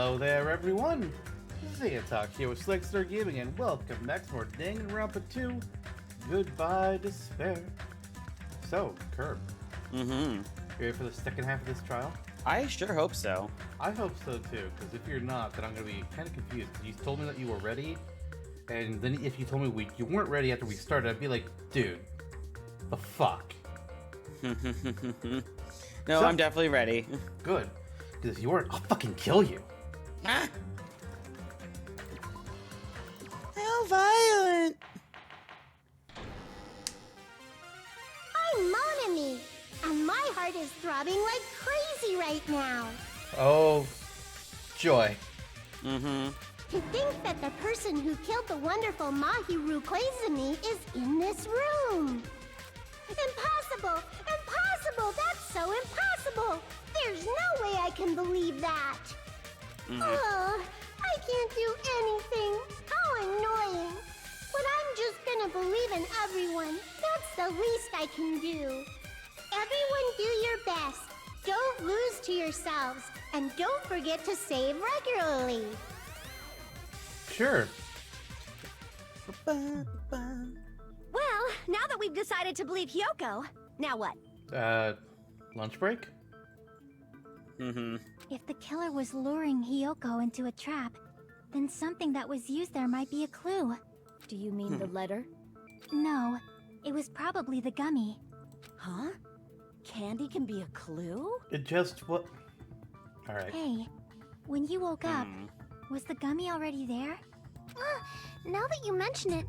Hello there, everyone! Talk here with Slickster Gaming, and welcome back to more Danganronpa 2, Goodbye Despair. So, Curb. You ready for the second half of this trial? I sure hope so. I hope so too, because if you're not, then I'm going to be kind of confused. You told me that you were ready, and then if you told me you weren't ready after we started, I'd be like, dude, the fuck? No, I'm definitely ready. Good, because if you weren't, I'll fucking kill you. Ah! How violent! I'm Monokuma, and my heart is throbbing like crazy right now. Oh, joy. To think that the person who killed the wonderful Mahiru Koizumi is in this room. Impossible! Impossible! That's so impossible! There's no way I can believe that! Oh, I can't do anything. How annoying. But I'm just gonna believe in everyone. That's the least I can do. Everyone do your best. Don't lose to yourselves. And don't forget to save regularly. Sure. Well, now that we've decided to believe Hyoko, now what? Lunch break? If the killer was luring Hyoko into a trap, then something that was used there might be a clue. Do you mean the letter? No, it was probably the gummy. Huh? Candy can be a clue? It just what? Alright. Hey, when you woke up, was the gummy already there? Now that you mention it,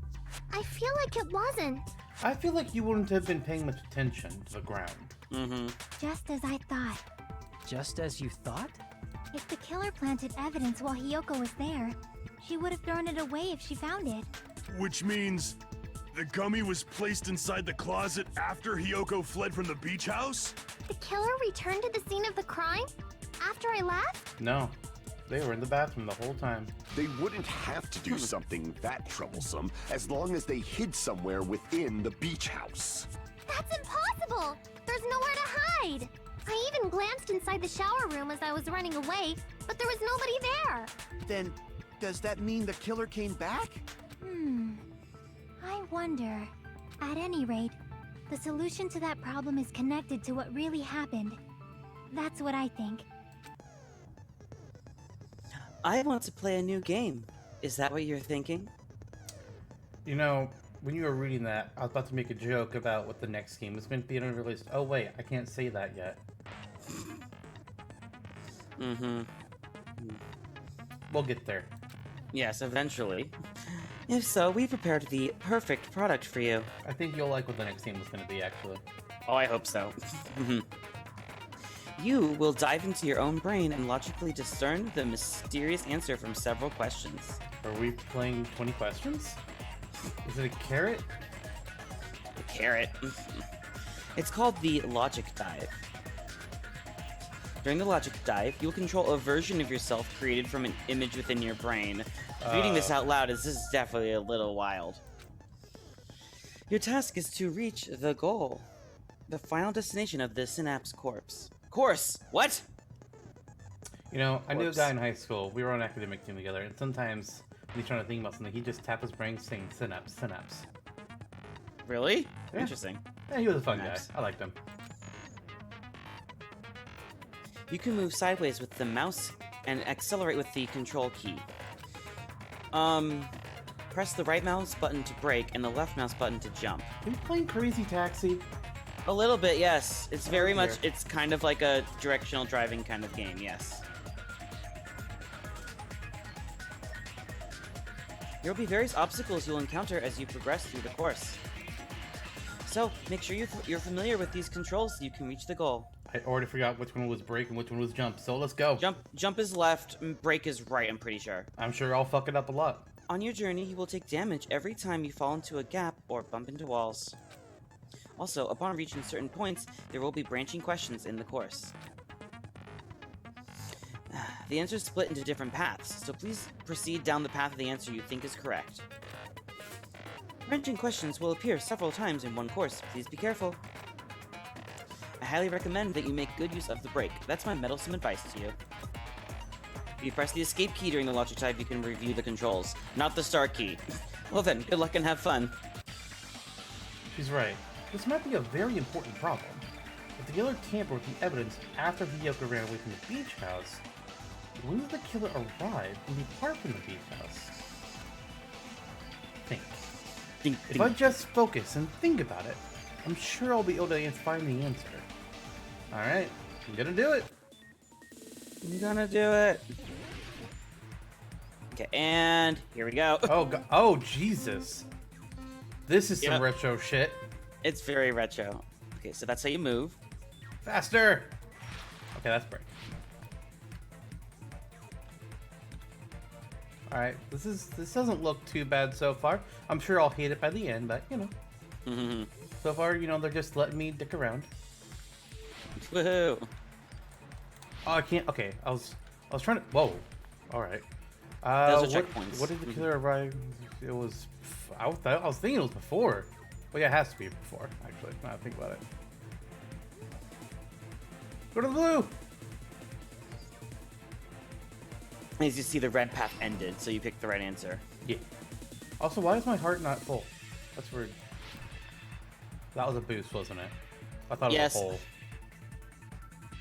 I feel like it wasn't. I feel like you wouldn't have been paying much attention to the ground. Just as I thought. Just as you thought? If the killer planted evidence while Hyoko was there, she would have thrown it away if she found it. Which means the gummy was placed inside the closet after Hyoko fled from the beach house? The killer returned to the scene of the crime? After I left? No, they were in the bathroom the whole time. They wouldn't have to do something that troublesome as long as they hid somewhere within the beach house. That's impossible! There's nowhere to hide! I even glanced inside the shower room as I was running away, but there was nobody there! Then, does that mean the killer came back? I wonder. At any rate, the solution to that problem is connected to what really happened. That's what I think. I want to play a new game. Is that what you're thinking? You know, when you were reading that, I was about to make a joke about what the next game was going to be, and I realized, oh wait, I can't say that yet. We'll get there. Yes, eventually. If so, we prepared the perfect product for you. I think you'll like what the next game is going to be, actually. Oh, I hope so. You will dive into your own brain and logically discern the mysterious answer from several questions. Are we playing 20 questions? Is it a carrot? A carrot. It's called the Logic Dive. During the Logic Dive, you will control a version of yourself created from an image within your brain. Reading this out loud this is definitely a little wild. Your task is to reach the goal. The final destination of the Synapse Course. What? You know, I knew a guy in high school. We were on an academic team together, and sometimes when he's trying to think about something, he'd just tap his brain saying synapse. Really? Yeah. Interesting. Yeah, he was a fun Nice. guy. I liked him. You can move sideways with the mouse and accelerate with the control key. Press the right mouse button to brake and the left mouse button to jump. Are you playing Crazy Taxi? A little bit, yes. It's very dear. it's kind of like a directional driving kind of game, yes. There will be various obstacles you'll encounter as you progress through the course. So, make sure you're familiar with these controls so you can reach the goal. I already forgot which one was brake and which one was jump, so let's go. Jump is left, brake is right, I'm pretty sure. I'm sure I'll fuck it up a lot. On your journey, you will take damage every time you fall into a gap or bump into walls. Also, upon reaching certain points, there will be branching questions in the course. The answers split into different paths, so please proceed down the path of the answer you think is correct. Branching questions will appear several times in one course. Please be careful. I highly recommend that you make good use of the brake. That's my meddlesome advice to you. If you press the escape key during the launcher type, you can review the controls, not the start key. Well then, good luck and have fun. She's right. This might be a very important problem. If the killer tampered with the evidence after Hiyoko ran away from the beach house, when did the killer arrive and depart from the beach house? Think. If I just focus and think about it, I'm sure I'll be able to find the answer. Alright, I'm gonna do it. I'm gonna do it. Okay, and here we go. Oh, Jesus. This is some retro shit. It's very retro. Okay, so that's how you move. Faster! Okay, that's break. Alright, this doesn't look too bad so far. I'm sure I'll hate it by the end, but you know. So far, you know, they're just letting me dick around. Woohoo! Oh, I can't. Okay, I was trying to. Whoa. All right. Those are checkpoints. What did the killer arrive? It was. I was thinking it was before. Well, yeah, it has to be before. Actually, now I think about it. Go to the blue. As you see, the red path ended, so you picked the right answer. Yeah. Also, why is my heart not full? That's weird. That was a boost, wasn't it? I thought it was a hole.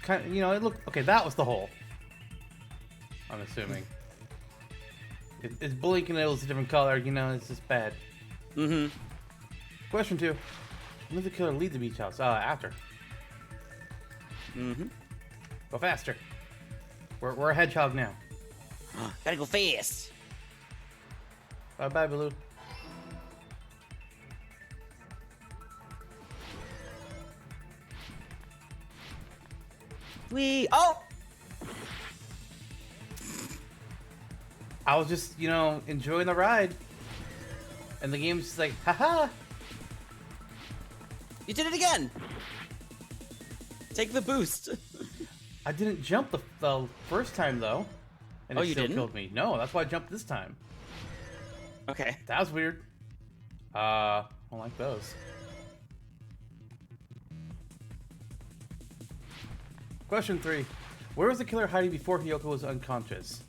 Kind of, you know, it looked okay. That was the hole. I'm assuming. It's blinking. It was a different color. You know, it's just bad. Question 2: when did the killer leave the beach house? After. Go faster. We're a hedgehog now. Gotta go fast. Bye bye, Baloo. Oh! I was just, you know, enjoying the ride. And the game's just like, haha! You did it again! Take the boost. I didn't jump the first time, though. And it you still didn't? killed me. No, that's why I jumped this time. Okay. That was weird. I don't like those. Question 3. Where was the killer hiding before Hiyoko was unconscious?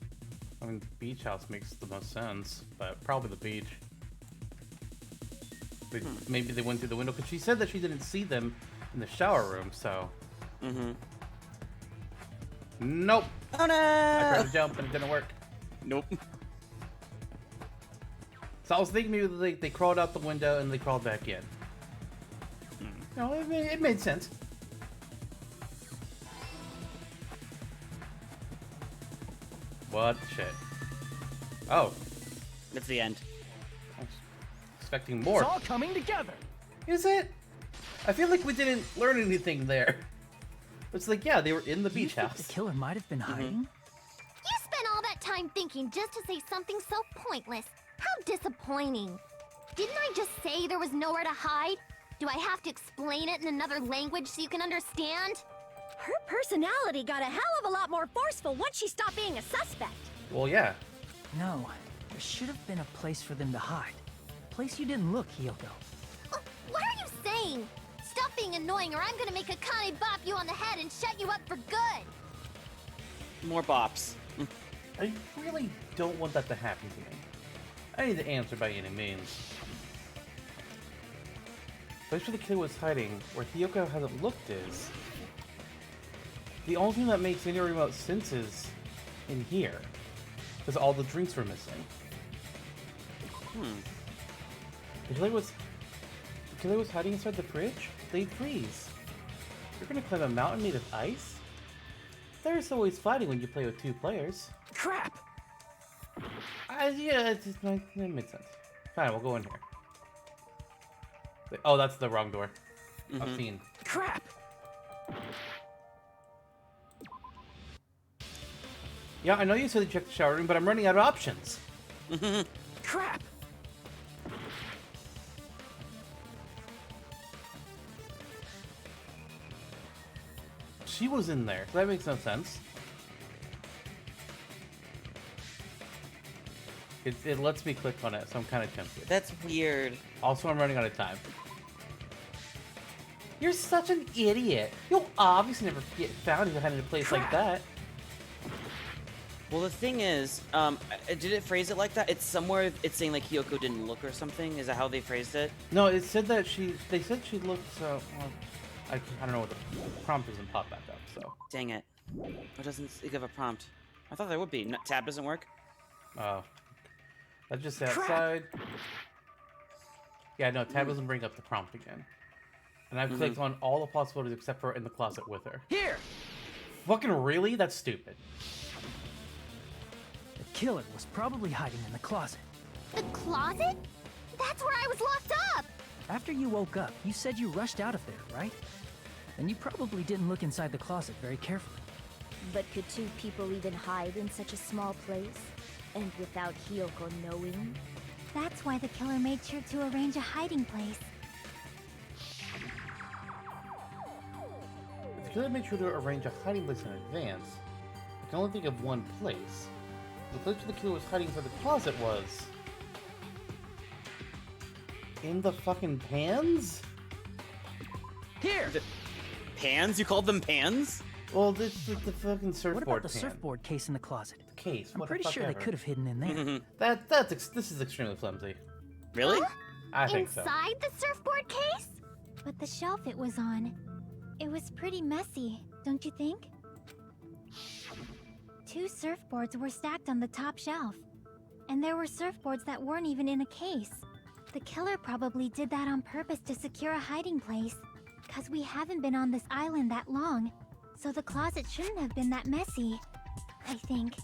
I mean, the beach house makes the most sense, but probably the beach. Maybe they went through the window, because she said that she didn't see them in the shower room, so... Nope! Oh no! I tried to jump and it didn't work. Nope. So I was thinking maybe they crawled out the window and they crawled back in. No, it made sense. What shit? Oh. That's the end. I was expecting more. It's all coming together. Is it? I feel like we didn't learn anything there. It's like, yeah, they were in the beach house. The killer might have been hiding. You spent all that time thinking just to say something so pointless. How disappointing. Didn't I just say there was nowhere to hide? Do I have to explain it in another language so you can understand? Her personality got a hell of a lot more forceful once she stopped being a suspect. Well, yeah. No, there should have been a place for them to hide. A place you didn't look, Hiyoko. What are you saying? Stop being annoying or I'm gonna make Akane bop you on the head and shut you up for good. More bops. I really don't want that to happen to me. I need the answer by any means. The place where the killer was hiding, where Hiyoko hasn't looked is... The only thing that makes any remote sense is in here. Because all the drinks were missing. The killer was hiding inside the fridge? They'd freeze. You're gonna climb a mountain made of ice? There's always fighting when you play with 2 players. Crap! Yeah, it makes sense. Fine, we'll go in here. Oh, that's the wrong door. I've seen. Crap! Yeah, I know you said to check the shower room, but I'm running out of options. Crap! She was in there. That makes no sense. It lets me click on it, so I'm kind of tempted. That's weird. Also, I'm running out of time. You're such an idiot. You'll obviously never get found if you had in a place like that. Well, the thing is, did it phrase it like that? It's somewhere, it's saying like Hiyoko didn't look or something. Is that how they phrased it? No, it said that they said she looked, well, I don't know what the prompt doesn't pop back up, so. Dang it. It doesn't give a prompt. I thought there would be. Tab doesn't work? Oh. Let's just say outside. Yeah, no, tab doesn't bring up the prompt again. And I've clicked on all the possibilities except for in the closet with her. Here! Fucking really? That's stupid. The killer was probably hiding in the closet. The closet? That's where I was locked up! After you woke up, you said you rushed out of there, right? And you probably didn't look inside the closet very carefully. But could two people even hide in such a small place? And without Hiyoko knowing? That's why the killer made sure to arrange a hiding place. If the killer made sure to arrange a hiding place in advance, I can only think of one place. The place where the killer was hiding inside the closet was... in the fucking pans? Here! Pans? You called them pans? Well, this is the fucking surfboard What about the pan. surfboard case in the closet? The case? I'm What pretty the fuck sure ever. they could have hidden in there. This is extremely flimsy. Really? I think so. Inside the surfboard case? But the shelf it was on, it was pretty messy, don't you think? 2 surfboards were stacked on the top shelf. And there were surfboards that weren't even in a case. The killer probably did that on purpose to secure a hiding place. 'Cause we haven't been on this island that long. So the closet shouldn't have been that messy, I think.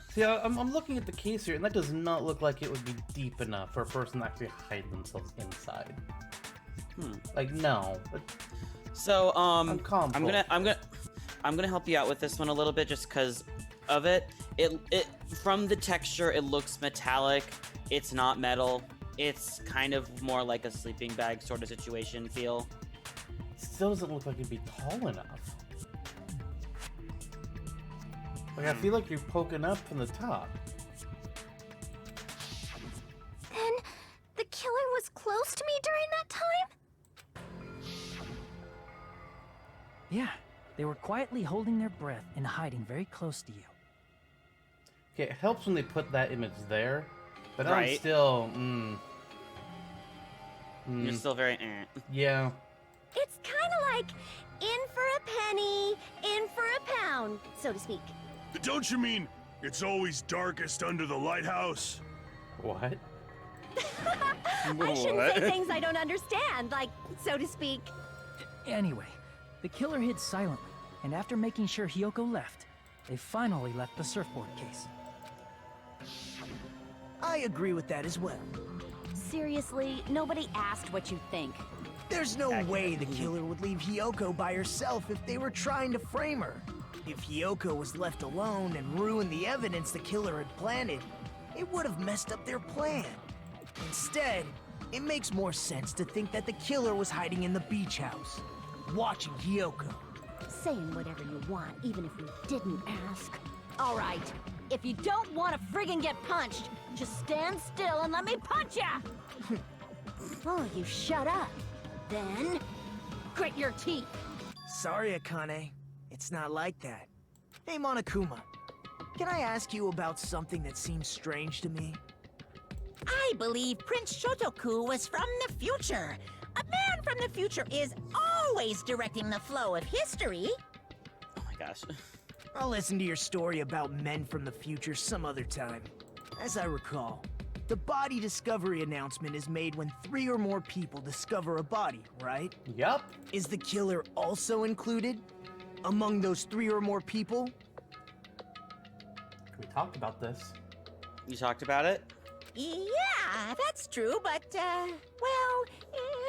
See, I'm looking at the case here, and that does not look like it would be deep enough for a person to actually hide themselves inside. Like, no. So, I'm comfortable. gonna help you out with this one a little bit just because of it. It from the texture, it looks metallic. It's not metal. It's kind of more like a sleeping bag sort of situation feel. It still doesn't look like it'd be tall enough. Like, I feel like you're poking up from the top. Then, the killer was close to me during that time? Yeah, they were quietly holding their breath and hiding very close to you. Okay, it helps when they put that image there, but I'm Right. still, You're still very yeah. It's kind of like in for a penny, in for a pound, so to speak. Don't you mean it's always darkest under the lighthouse? What? I shouldn't say things I don't understand, like, so to speak. Anyway, the killer hid silently, and after making sure Hiyoko left, they finally left the surfboard case. I agree with that as well. Seriously, nobody asked what you think. There's no way the killer would leave Hiyoko by herself if they were trying to frame her. If Hiyoko was left alone and ruined the evidence the killer had planted, it would have messed up their plan. Instead, it makes more sense to think that the killer was hiding in the beach house, watching Hiyoko. Saying whatever you want, even if we didn't ask. All right, if you don't want to friggin' get punched, just stand still and let me punch ya! Oh, you shut up. Then, grit your teeth. Sorry, Akane. It's not like that. Hey, Monokuma. Can I ask you about something that seems strange to me? I believe Prince Shotoku was from the future. A man from the future is always directing the flow of history. Oh my gosh. I'll listen to your story about men from the future some other time. As I recall, the body discovery announcement is made when 3 or more people discover a body, right? Yup. Is the killer also included among those 3 or more people? We talked about this. You talked about it? Yeah, that's true, but,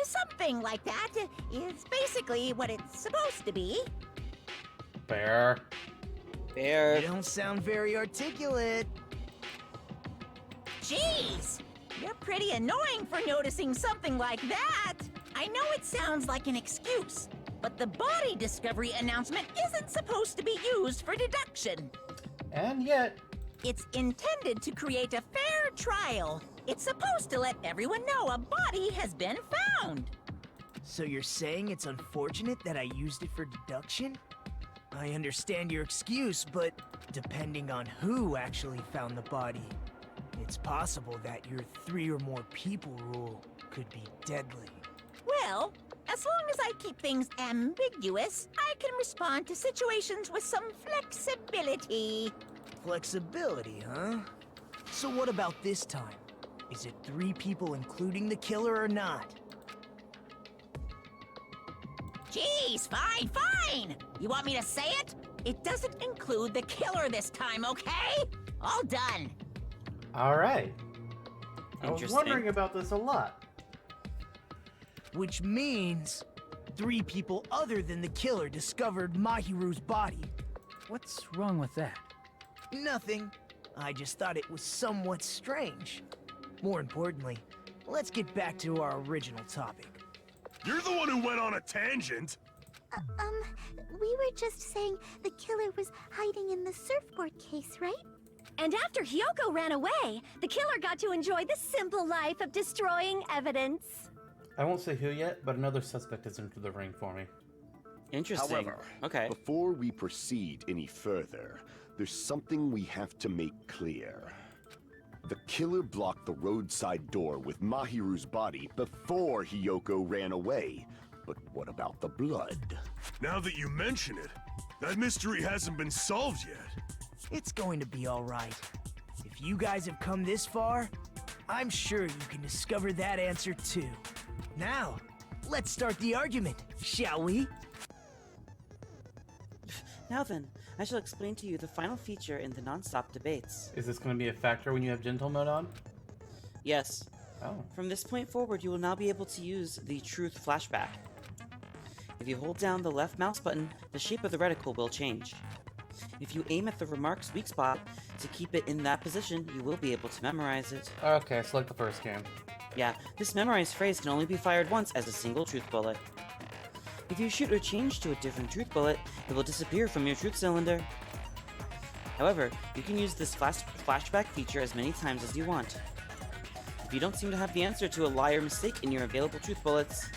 something like that is basically what it's supposed to be. Fair. Fair. You don't sound very articulate. Jeez, you're pretty annoying for noticing something like that. I know it sounds like an excuse, but the body discovery announcement isn't supposed to be used for deduction. And yet... It's intended to create a fair trial. It's supposed to let everyone know a body has been found. So you're saying it's unfortunate that I used it for deduction? I understand your excuse, but depending on who actually found the body, it's possible that your 3 or more people rule could be deadly. Well, as long as I keep things ambiguous, I can respond to situations with some flexibility. Flexibility, huh? So what about this time? Is it 3 people including the killer or not? Jeez, fine! You want me to say it? It doesn't include the killer this time, okay? All done. All right. I was Interesting. wondering about this a lot. Which means 3 people other than the killer discovered Mahiru's body. What's wrong with that? Nothing. I just thought it was somewhat strange. More importantly, let's get back to our original topic. You're the one who went on a tangent. We were just saying the killer was hiding in the surfboard case, right? And after Hyoko ran away, the killer got to enjoy the simple life of destroying evidence. I won't say who yet, but another suspect has entered the ring for me. Interesting. However, Okay. before we proceed any further, there's something we have to make clear. The killer blocked the roadside door with Mahiru's body before Hyoko ran away. But what about the blood? Now that you mention it, that mystery hasn't been solved yet. It's going to be all right. If you guys have come this far, I'm sure you can discover that answer too. Now, let's start the argument, shall we? Now then, I shall explain to you the final feature in the non-stop debates. Is this going to be a factor when you have gentle mode on? Yes. Oh. From this point forward, you will now be able to use the truth flashback. If you hold down the left mouse button, the shape of the reticle will change. If you aim at the remark's weak spot to keep it in that position, you will be able to memorize it. Okay, select the first game. Yeah, this memorized phrase can only be fired once as a single truth bullet. If you shoot or change to a different truth bullet, it will disappear from your truth cylinder. However, you can use this flashback feature as many times as you want. If you don't seem to have the answer to a lie or mistake in your available truth bullets,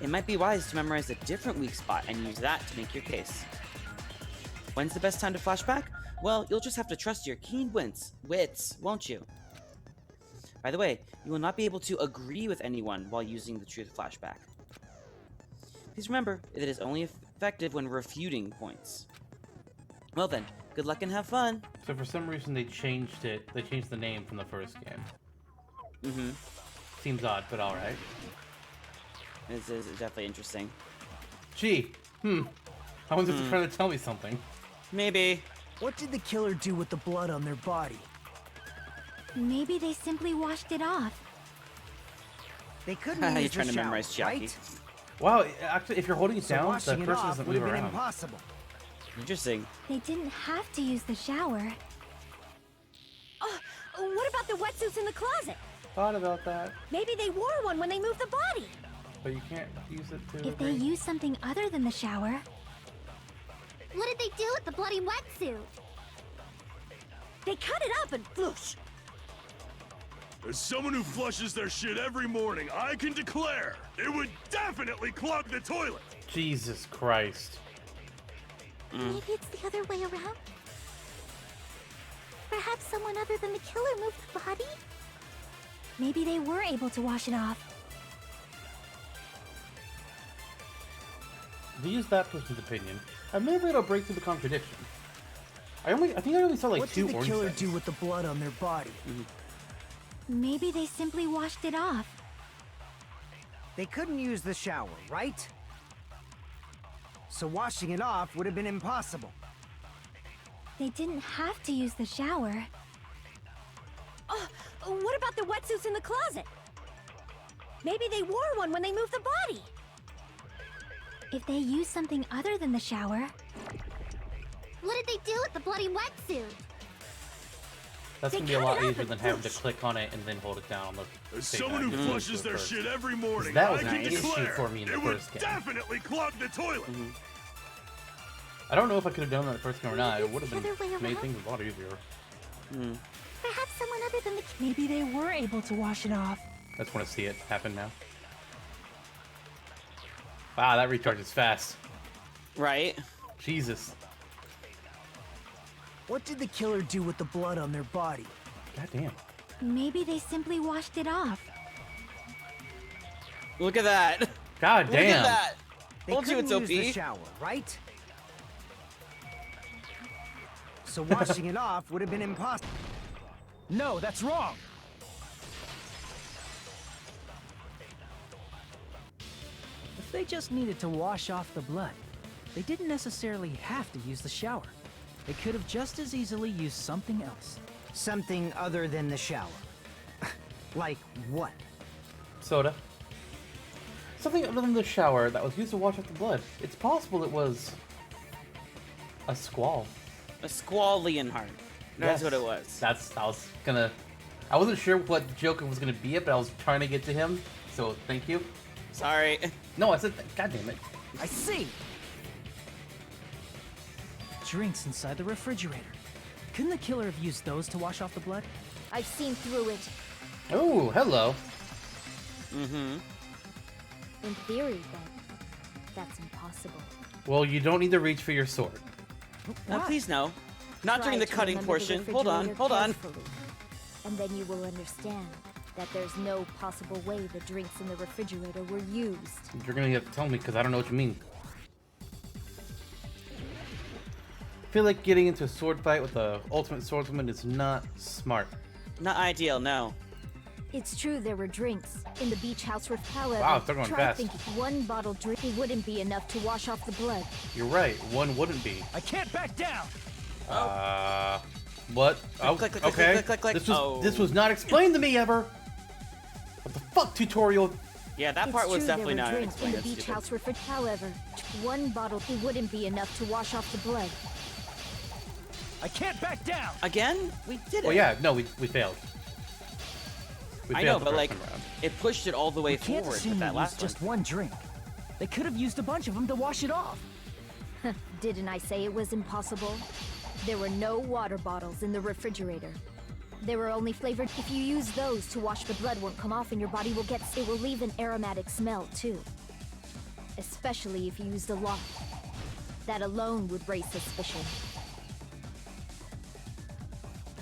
it might be wise to memorize a different weak spot and use that to make your case. When's the best time to flashback? Well, you'll just have to trust your keen wits, won't you? By the way, you will not be able to agree with anyone while using the truth flashback. Please remember, it is only effective when refuting points. Well then, good luck and have fun! So for some reason they changed it. They changed the name from the first game. Mm-hmm. Seems odd, but alright. This is definitely interesting. Gee, I wonder if they're trying to tell me something. Maybe. What did the killer do with the blood on their body? Maybe they simply washed it off. They couldn't You're use trying the to shower, memorize Chucky. right? Wow, actually, if you're holding it So down, the washing it person off doesn't would move have been around. impossible. Interesting. They didn't have to use the shower. What about the wetsuits in the closet? Thought about that, Maybe they wore one when they moved the body. but you can't use it to. If they use something other than the shower... What did they do with the bloody wetsuit? They cut it up and whoosh. As someone who flushes their shit every morning, I can declare it would definitely clog the toilet. Jesus Christ. Maybe it's the other way around? Perhaps someone other than the killer moved the body? Maybe they were able to wash it off. To use that person's opinion, maybe it'll break through the contradiction. I think I only saw like What 2 did the orange killer things. do with the blood on their body? Maybe they simply washed it off. They couldn't use the shower, right? So washing it off would have been impossible. They didn't have to use the shower. What about the wetsuits in the closet? Maybe they wore one when they moved the body. If they used something other than the shower... What did they do with the bloody wetsuit? That's They gonna be a cut lot it up easier and than having to whoosh. click on it and then hold it down on the. As same someone who time. flushes Do it their first. shit every morning, That I was can an issue declare for me in the it would first game. definitely clog the toilet. I don't know if I could have done that the first game or not. It Maybe would have it's the other way been made around. things a lot easier. Perhaps someone other than the... Maybe they were able to wash it off. I just want to see it happen now. Wow, that recharges fast. Right? Jesus. What did the killer do with the blood on their body? God damn. Maybe they simply washed it off. Look at that. God Look damn. at that. They Told you couldn't it's use OP. the shower, right? So washing it off would have been impossible. No, that's wrong. If they just needed to wash off the blood, they didn't necessarily have to use the shower. They could have just as easily used something else. Something other than the shower. Like what? Soda. Something other than the shower that was used to wash off the blood. It's possible it was a squall. A squall Leonhardt. That's Yes. what it was. I wasn't sure what the joke was gonna be, but I was trying to get to him. So thank you. Sorry. No, I said, God damn it. I see. Drinks inside the refrigerator. Couldn't the killer have used those to wash off the blood? I've seen through it. Oh, hello. Mm-hmm. In theory, but that's impossible. Well, you don't need to reach for your sword. No, please no. Not Try during the to cutting remember the portion. Hold on, refrigerator hold on. carefully, and then you will understand that there's no possible way the drinks in the refrigerator were used. You're gonna have to tell me because I don't know what you mean. I feel like getting into a sword fight with the ultimate swordsman is not smart. Not ideal, no. It's true there were drinks in the beach house roof. However, Wow, they're going try fast. thinking one bottle drink wouldn't be enough to wash off the blood. You're right, one wouldn't be. I can't back down! What? Oh, click, click, okay. click, click, click. This was not explained to me ever. What the fuck, tutorial? Yeah, that It's part was true definitely there were not drinks in explained. the That's beach stupid. house roof. However, one bottle wouldn't be enough to wash off the blood. I can't back down! Again? We did it. Well, yeah, no, we failed. We I failed know, the but first like, time around. it pushed it all the way You can't forward assume with they that used last just one. one drink. They could have used a bunch of them to wash it off. Didn't I say it was impossible? There were no water bottles in the refrigerator. They were only flavored. If you use those to wash, the blood won't come off and your body will get... It will leave an aromatic smell, too. Especially if you used a lot. That alone would raise suspicion.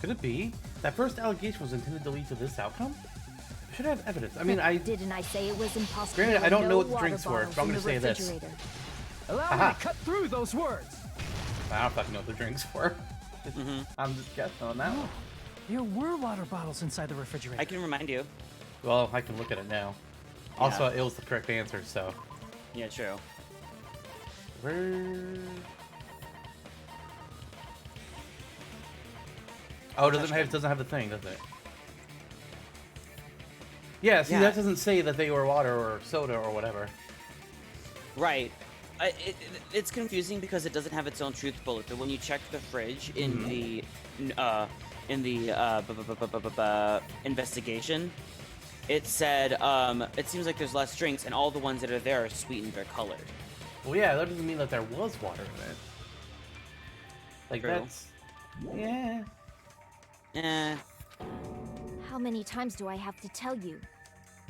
Could it be? That first allegation was intended to lead to this outcome? I should have evidence. I mean, Didn't I say it was impossible? Granted, There I don't were know no what the water drinks were, bottles but I'm in gonna the say this. refrigerator. Allow Aha. me to cut through those words! I don't fucking know what the drinks were. I'm just guessing on that one. There were water bottles inside the refrigerator. I can remind you. Well, I can look at it now. Also, it was the correct answer, so. Yeah, true. Where? Oh, it doesn't have the thing, does it? Yeah, see, Yeah. that doesn't say that they were water or soda or whatever. Right. It's confusing because it doesn't have its own truth bullet, but when you check the fridge in the investigation, it said it seems like there's less drinks and all the ones that are there are sweetened or colored. Well, yeah, that doesn't mean that there was water in it. Like, True. that's... Yeah. How many times do I have to tell you?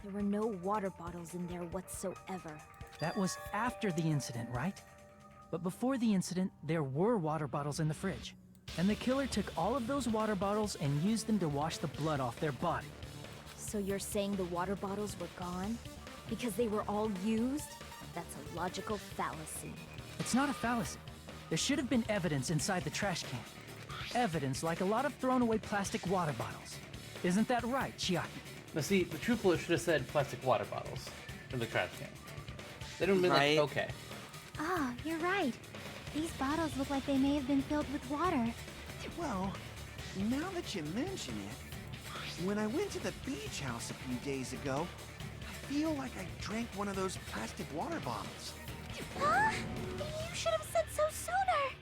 There were no water bottles in there whatsoever. That was after the incident, right? But before the incident, there were water bottles in the fridge. And the killer took all of those water bottles and used them to wash the blood off their body. So you're saying the water bottles were gone? Because they were all used? That's a logical fallacy. It's not a fallacy. There should have been evidence inside the trash can. Evidence like a lot of thrown away plastic water bottles. Isn't that right, Chiaki? Now, see, the truth bullet should have said plastic water bottles in the trash can. They don't mean Right. like, okay. Ah, you're right. These bottles look like they may have been filled with water. Well, now that you mention it, when I went to the beach house a few days ago, I feel like I drank one of those plastic water bottles. Huh? You should have said so sooner.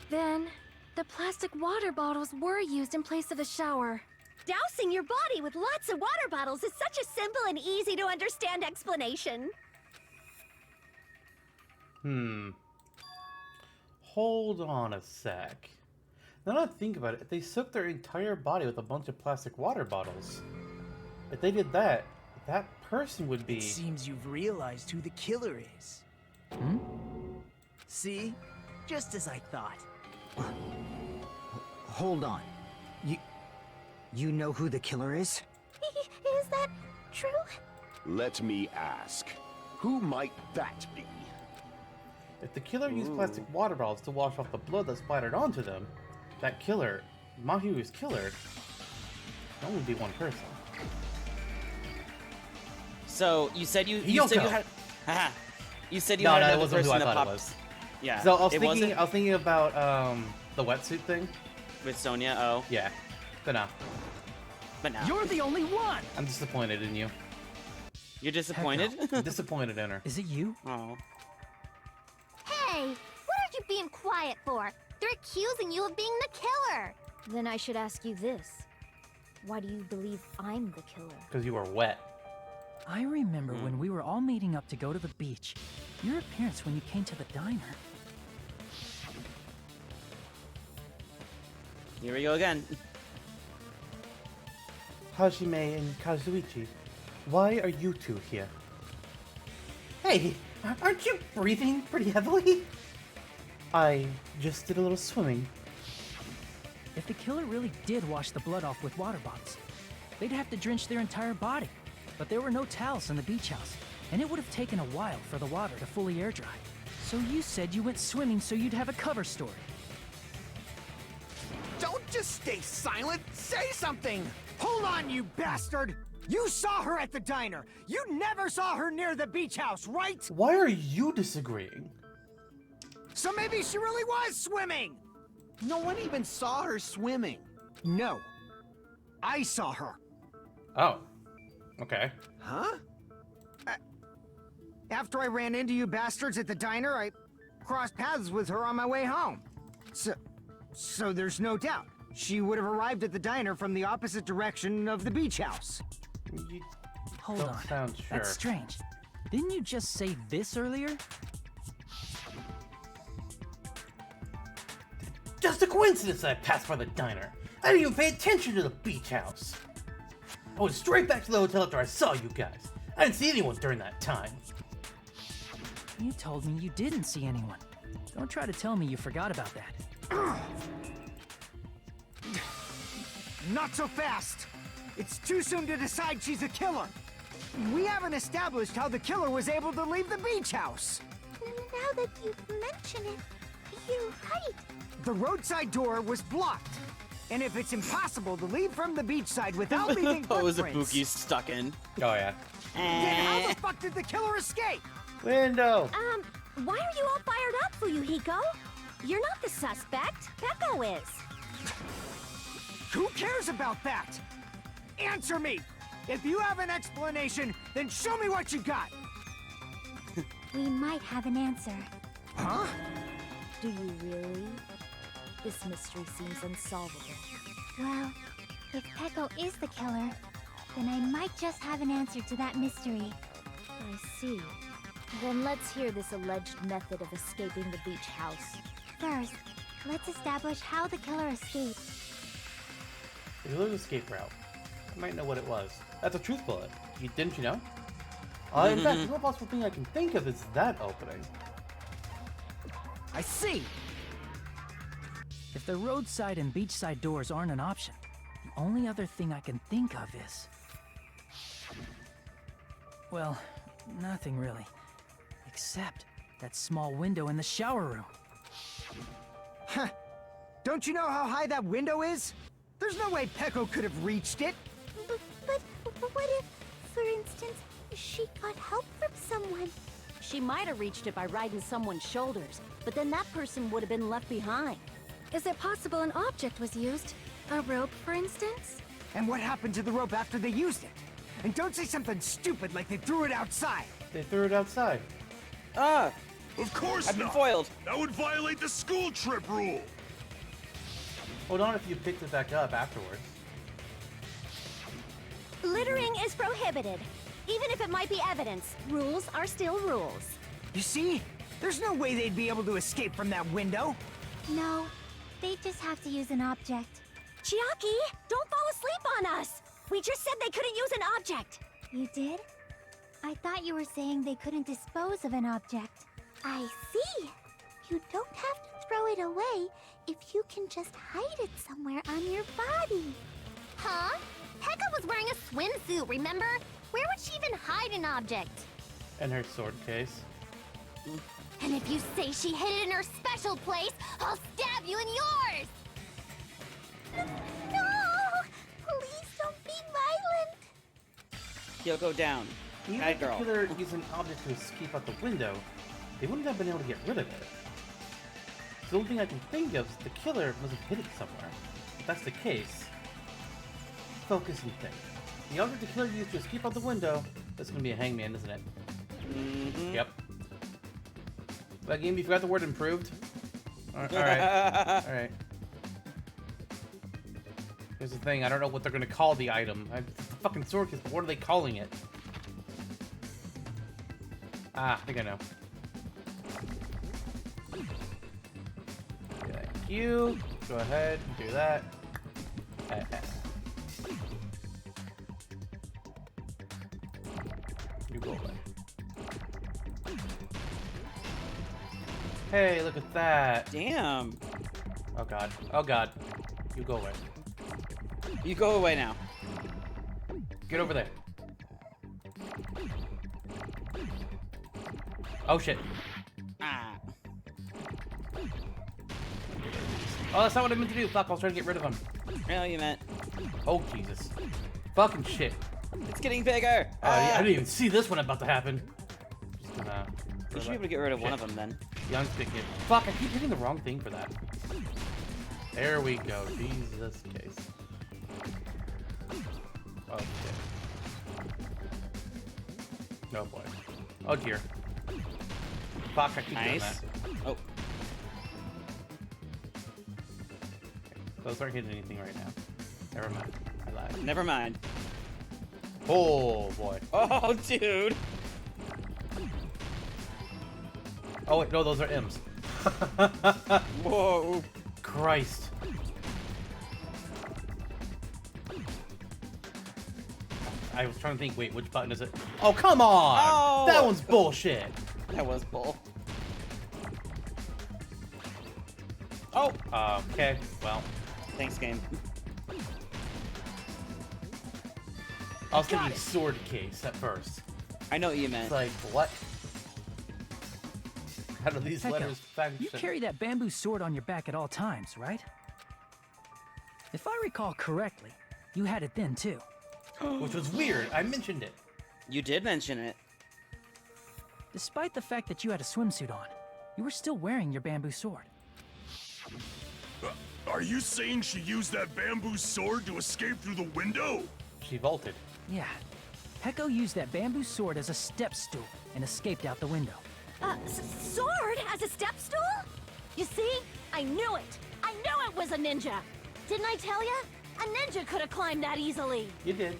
Then, the plastic water bottles were used in place of a shower. Dousing your body with lots of water bottles is such a simple and easy to understand explanation. Hold on a sec. Now that I think about it, if they soaked their entire body with a bunch of plastic water bottles, if they did that, that person would be... It seems you've realized who the killer is. Hmm? See? Just as I thought. Hold on. You know who the killer is? Is that true? Let me ask. Who might that be? If the killer used plastic water bottles to wash off the blood that splattered onto them, that killer, Mahiru's killer, can only be one person. So you said you said you had you said you No, had no, it another wasn't who person I that thought it popped. was. Yeah. So I was wasn't? thinking about the wetsuit thing. With Sonia. Oh. Yeah, but no. But now You're the only one! I'm disappointed in you. you're disappointed. I'm disappointed in her. Is it you? Oh. Hey, what are you being quiet for? They're accusing you of being the killer. Then I should ask you this. Why do you believe I'm the killer? Because you were wet. I remember when we were all meeting up to go to the beach. Your appearance when you came to the diner. Here we go again. Hajime and Kazuichi, why are you two here? Hey, aren't you breathing pretty heavily? I just did a little swimming. If the killer really did wash the blood off with water bottles, they'd have to drench their entire body. But there were no towels in the beach house, and it would have taken a while for the water to fully air dry. So you said you went swimming so you'd have a cover story. Don't just stay silent. Say something. Hold on, you bastard! You saw her at the diner! You never saw her near the beach house, right? Why are you disagreeing? So maybe she really was swimming! No one even saw her swimming. No. I saw her. Oh. Okay. Huh? After I ran into you bastards at the diner, I crossed paths with her on my way home. So there's no doubt. She would have arrived at the diner from the opposite direction of the beach house. You Hold don't on. sound sure. That's strange. Didn't you just say this earlier? Just a coincidence that I passed by the diner. I didn't even pay attention to the beach house. I went straight back to the hotel after I saw you guys. I didn't see anyone during that time. You told me you didn't see anyone. Don't try to tell me you forgot about that. Not so fast! It's too soon to decide she's a killer. We haven't established how the killer was able to leave the beach house. Now that you mention it, you're right. The roadside door was blocked. And if it's impossible to leave from the beachside without leaving Pose of footprints, Buki's stuck in. Oh yeah. then how the fuck did the killer escape? Window. Why are you all fired up, Fuyuhiko? You're not the suspect. Peko is. Who cares about that? Answer me! If you have an explanation, then show me what you got! We might have an answer. Huh? Do you really? This mystery seems unsolvable. Well, if Peko is the killer, then I might just have an answer to that mystery. I see. Then let's hear this alleged method of escaping the beach house. First, let's establish how the killer escaped. The killer's escape route. I might know what it was. That's a truth bullet. Didn't you know? In fact, the only possible thing I can think of is that opening. I see! If the roadside and beachside doors aren't an option, the only other thing I can think of is... well, nothing really. Except that small window in the shower room. Huh. Don't you know how high that window is? There's no way Peko could have reached it. But what if, for instance, she got help from someone? She might have reached it by riding someone's shoulders, but then that person would have been left behind. Is it possible an object was used? A rope, for instance? And what happened to the rope after they used it? And don't say something stupid like they threw it outside. They threw it outside. Ah! Of course I've been not. foiled. That would violate the school trip rule. Hold on if you picked it back up afterwards. Littering is prohibited. Even if it might be evidence, rules are still rules. You see? There's no way they'd be able to escape from that window. No, they just have to use an object. Chiaki, don't fall asleep on us! We just said they couldn't use an object! You did? I thought you were saying they couldn't dispose of an object. I see. You don't have to throw it away if you can just hide it somewhere on your body. Huh? Pekka was wearing a swimsuit, remember? Where would she even hide an object? In her sword case. And if you say she hid it in her special place, I'll stab you in yours! No! Please don't be violent! Kyoko down. Even Bad if the girl. killer used an object to escape out the window, they wouldn't have been able to get rid of it. So the only thing I can think of is the killer must have hid it somewhere. If that's the case, focus and think. The object the killer used to escape out the window, that's gonna be a hangman, isn't it? Mm-hmm. Yep. That game, you forgot the word improved? Alright. Alright. Here's the thing, I don't know what they're gonna call the item. It's the fucking sword case, but what are they calling it? Ah, I think I know. Thank you. Go ahead and do that. You go away. Hey, look at that. Damn. Oh god. Oh god. You go away. You go away now. Get over there. Oh shit. Ah. Oh, that's not what I meant to do. Fuck, I was trying to get rid of him. No, you meant. Oh, Jesus. Fucking shit. It's getting bigger. I didn't even see this one about to happen. Just gonna... You should be able to get rid of one of them then. Yeah, I'm sticking it. Fuck, I keep hitting the wrong thing for that. There we go. Jesus case. Oh, shit. Oh, boy. Oh, dear. Fuck, I keep doing that. Oh. Those aren't hitting anything right now. Never mind. I lied. Never mind. Oh, boy. Oh, dude. Oh, wait. No, those are M's. Whoa. Christ. I was trying to think, wait, which button is it? Oh, come on! Oh! That one's bullshit! That was bull. Oh! Okay, well. Thanks, game. I was thinking sword case at first. I know what you meant. It's like, what? How do these Pekka, letters function? you carry that bamboo sword on your back at all times, right? If I recall correctly, you had it then too. Which was weird. I mentioned it. You did mention it. Despite the fact that you had a swimsuit on, you were still wearing your bamboo sword. Are you saying she used that bamboo sword to escape through the window? She vaulted. Yeah. Pekko used that bamboo sword as a step stool and escaped out the window. Sword as a step stool? You see? I knew it! I knew it was a ninja! Didn't I tell ya? A ninja could have climbed that easily! You did.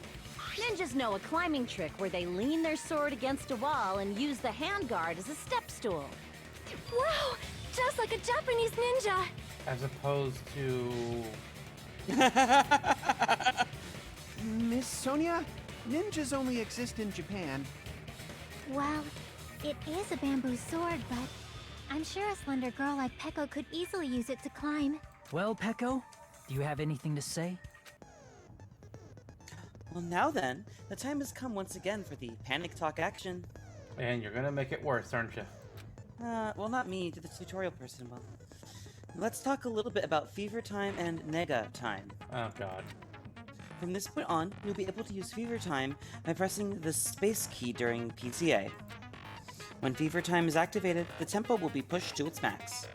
Ninjas know a climbing trick where they lean their sword against a wall and use the handguard as a step stool. Wow! Just like a Japanese ninja! As opposed to... Miss Sonia, ninjas only exist in Japan. Well, it is a bamboo sword, but I'm sure a slender girl like Pekko could easily use it to climb. Well, Pekko, do you have anything to say? Well, now then, the time has come once again for the panic talk action. And you're gonna make it worse, aren't you? Well, not me, the tutorial person will. Let's talk a little bit about fever time and nega time. Oh, God. From this point on, you'll be able to use fever time by pressing the space key during PCA. When fever time is activated, the tempo will be pushed to its max.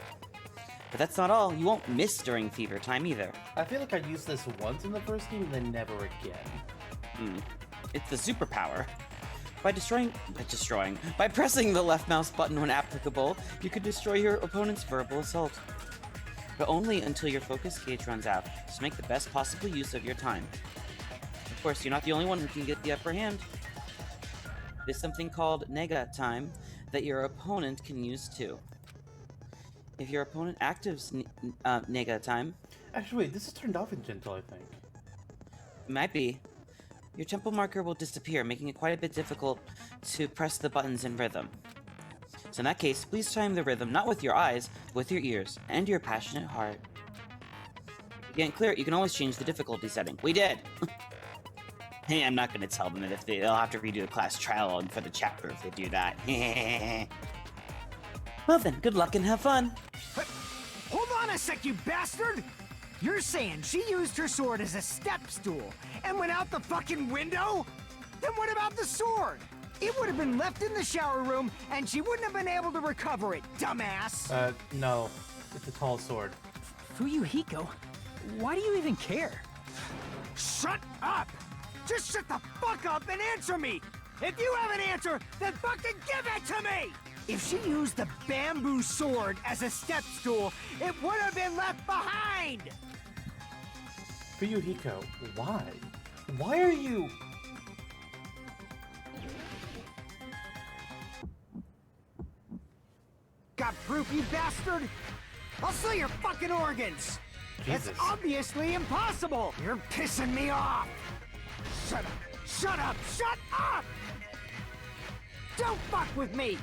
But that's not all, you won't miss during fever time either. I feel like I used this once in the first game and then never again. It's the superpower. By pressing the left mouse button when applicable, you can destroy your opponent's verbal assault. But only until your focus gauge runs out, so make the best possible use of your time. Of course, you're not the only one who can get the upper hand. There's something called nega time that your opponent can use too. If your opponent actives nega time... Actually, wait, this is turned off in Gentle, I think. It might be. Your tempo marker will disappear, making it quite a bit difficult to press the buttons in rhythm. So in that case, please chime the rhythm not with your eyes, but with your ears and your passionate heart. If you can't clear it, you can always change the difficulty setting. We did! Hey, I'm not gonna tell them that if they'll have to redo the class trial for the chapter if they do that. Well then, good luck and have fun! Hold on a sec, you bastard! You're saying she used her sword as a step stool and went out the fucking window? Then what about the sword? It would have been left in the shower room and she wouldn't have been able to recover it, dumbass! No. It's a tall sword. Fuyuhiko, why do you even care? Shut up! Just shut the fuck up and answer me! If you have an answer, then fucking give it to me! If she used the bamboo sword as a step stool, it would have been left behind! Fuyuhiko, why? Why are you... Got proof, you bastard? I'll sell your fucking organs! Jesus. That's obviously impossible! You're pissing me off! Shut up! Shut up! Shut up! Don't fuck with me!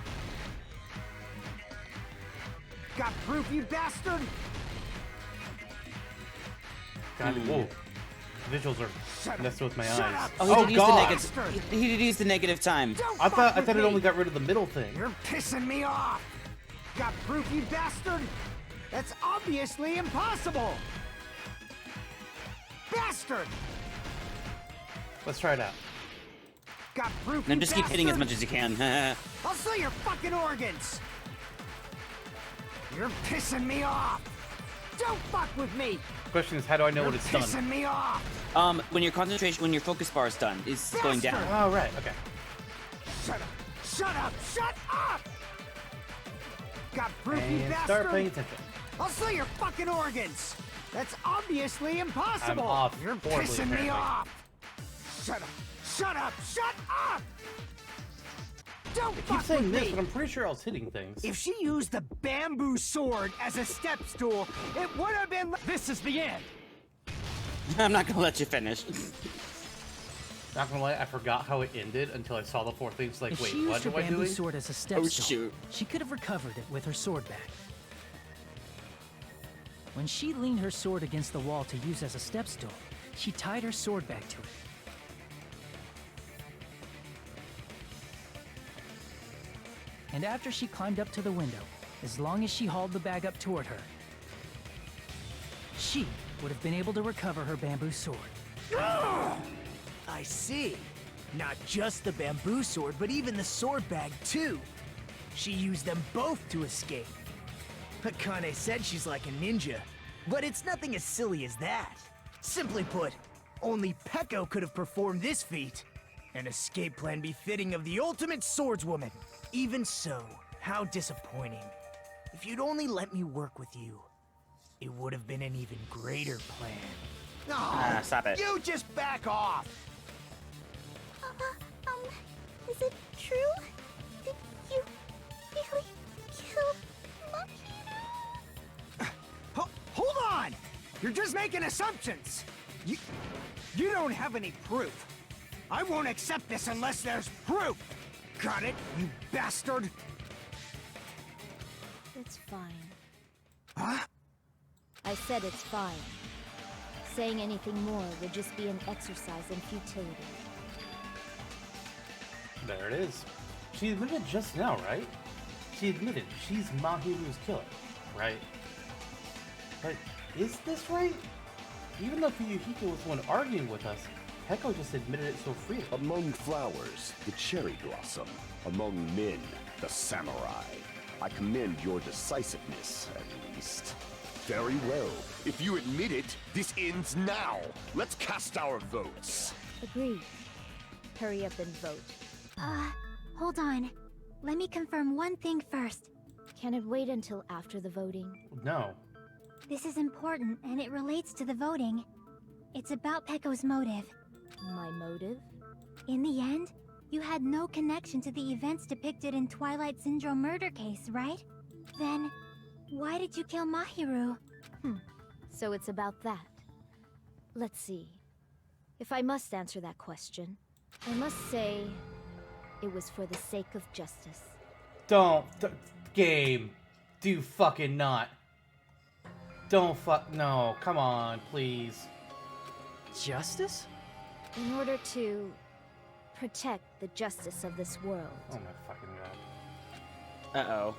Got proof, you bastard? God, whoa. Visuals are messing with my eyes. Oh, he did use the God! negative. He did use the negative time. I thought it only got rid of the middle thing. You're pissing me off! Got proof, you bastard? That's obviously impossible! Bastard! Let's try it out. Got proof, No, you just keep hitting as bastard? much as you can. I'll sell your fucking organs! You're pissing me off! Don't fuck with me! Question is, how do I know You're when it's done? pissing me off! When your concentration, when your focus bar is done, is going down. Oh, right, okay. Shut up! Shut up! Shut up! Got proof, you And bastard? start paying attention. I'll sell your fucking organs! That's obviously impossible! I'm off You're horribly, pissing me apparently. off! Shut up! Shut up! Shut up! Don't I keep fuck saying with this, me! but I'm pretty sure I was hitting things. If she used the bamboo sword as a step stool, it would have been. This is the end. I'm not gonna let you finish. Not gonna lie, I forgot how it ended until I saw the four things. Like, If wait, she used what her am I bamboo doing? sword as a step Oh, stool, shoot. she could have recovered it with her sword back. When she leaned her sword against the wall to use as a step stool, she tied her sword back to it. And after she climbed up to the window, as long as she hauled the bag up toward her, she would have been able to recover her bamboo sword. I see. Not just the bamboo sword, but even the sword bag, too. She used them both to escape. Akane said she's like a ninja, but it's nothing as silly as that. Simply put, only Peko could have performed this feat. An escape plan befitting of the ultimate swordswoman. Even so, how disappointing. If you'd only let me work with you, it would have been an even greater plan. Stop it. You just back off! Is it true? Did you really kill Mahiru? Hold on! You're just making assumptions! You don't have any proof. I won't accept this unless there's proof! Got it, you bastard? It's fine. Huh? I said it's fine. Saying anything more would just be an exercise in futility. There it is. She admitted just now, right? She admitted she's Mahiru's killer, right? But is this right? Even though Fuyuhiko was the one arguing with us, Peko just admitted it so freely. Among flowers, the cherry blossom. Among men, the samurai. I commend your decisiveness, at least. Very well. If you admit it, this ends now. Let's cast our votes. Agreed. Hurry up and vote. Hold on. Let me confirm one thing first. Can it wait until after the voting? No. This is important, and it relates to the voting. It's about Peko's motive. My motive? In the end, you had no connection to the events depicted in Twilight Syndrome murder case, right? Then, why did you kill Mahiru? So it's about that. Let's see. If I must answer that question, I must say it was for the sake of justice. Don't. Game. Do fucking not. Don't no, come on, please. Justice? In order to protect the justice of this world, Oh my fucking god. Uh-oh.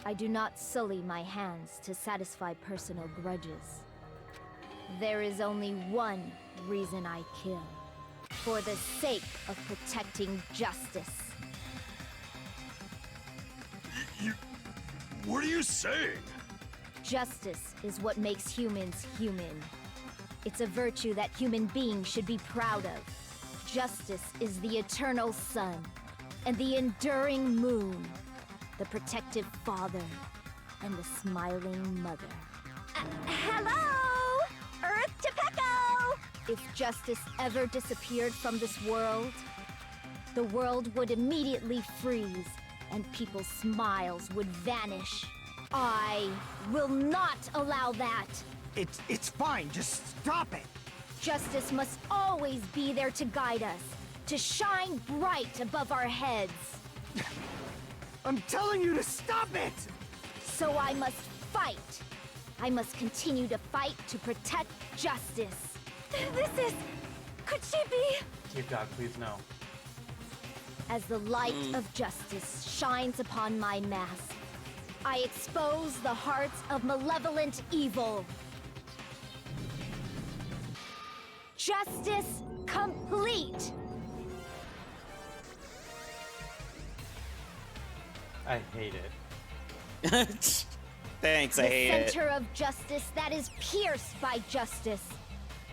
I do not sully my hands to satisfy personal grudges. There is only one reason I kill. For the sake of protecting justice. What are you saying? Justice is what makes humans human. It's a virtue that human beings should be proud of. Justice is the eternal sun and the enduring moon, the protective father and the smiling mother. Hello! Earth to Pecco! If justice ever disappeared from this world, the world would immediately freeze and people's smiles would vanish. I will not allow that. It's fine. Just stop it. Justice must always be there to guide us, to shine bright above our heads. I'm telling you to stop it! So I must fight. I must continue to fight to protect justice. This is... Could she be... Dear God, please no. As the light of justice shines upon my mask, I expose the hearts of malevolent evil. Justice complete! I hate it. Thanks, I hate The it. center of justice that is pierced by justice.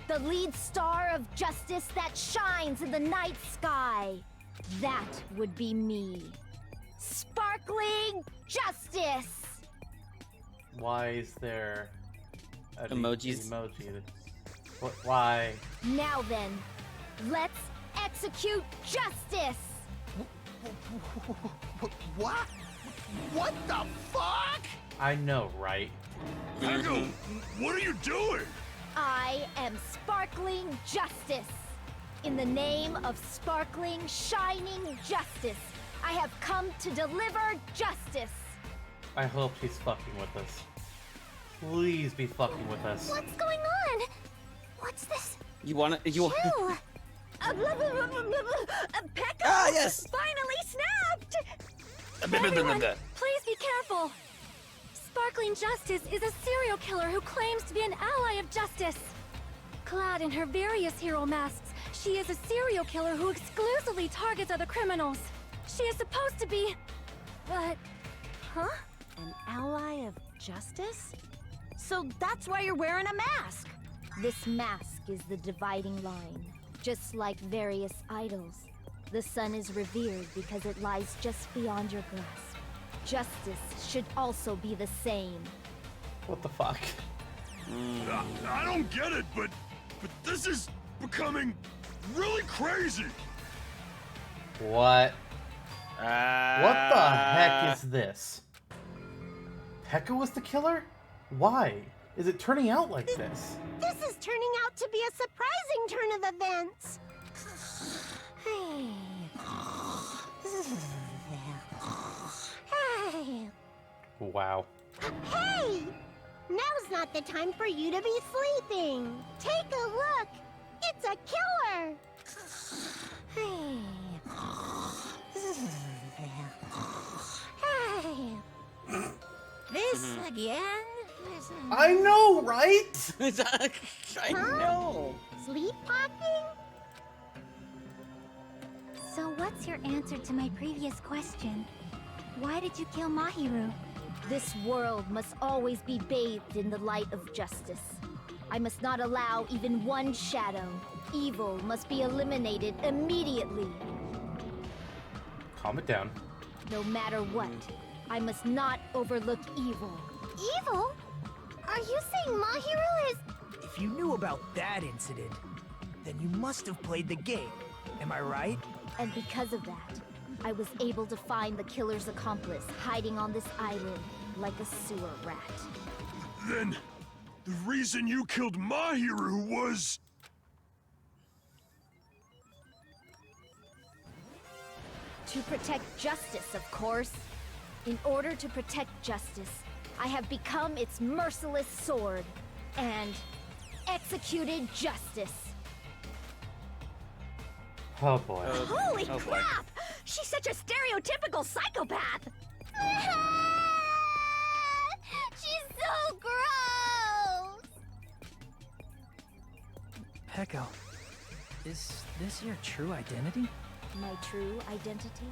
The lead star of justice that shines in the night sky. That would be me. Sparkling justice! Why is there an Emojis? emoji? Why? Now then, let's execute justice! What? What the fuck? I know, right? Pecco, what are you doing? I am sparkling justice. In the name of sparkling, shining justice, I have come to deliver justice. I hope she's fucking with us. Please be fucking with us. What's going on? What's this? You wanna... You Ew! Pecco! Ah, yes! Finally snapped! Everyone, please be careful. Sparkling Justice is a serial killer who claims to be an ally of justice. Clad in her various hero masks, she is a serial killer who exclusively targets other criminals. She is supposed to be... but... Huh? An ally of justice? So that's why you're wearing a mask. This mask is the dividing line. Just like various idols, the sun is revered because it lies just beyond your grasp. Justice should also be the same. What the fuck? I don't get it, but this is becoming really crazy. What? What the heck is this? Pekka was the killer? Why? Is it turning out like this? This is turning out to be a surprising turn of events. Hey! Wow. Hey! Now's not the time for you to be sleeping. Take a look. It's a killer. Hey. This again? I know, right? I know. Sleepwalking? So what's your answer to my previous question? Why did you kill Mahiru? This world must always be bathed in the light of justice. I must not allow even one shadow. Evil must be eliminated immediately. Calm it down. No matter what, I must not overlook evil. Evil? Are you saying Mahiru is... If you knew about that incident, then you must have played the game. Am I right? And because of that, I was able to find the killer's accomplice hiding on this island like a sewer rat. Then, the reason you killed Mahiru was... To protect justice, of course. In order to protect justice, I have become its merciless sword and executed justice. Oh boy. Holy oh boy. crap! She's such a stereotypical psychopath! She's so gross! Peko, is this your true identity? My true identity?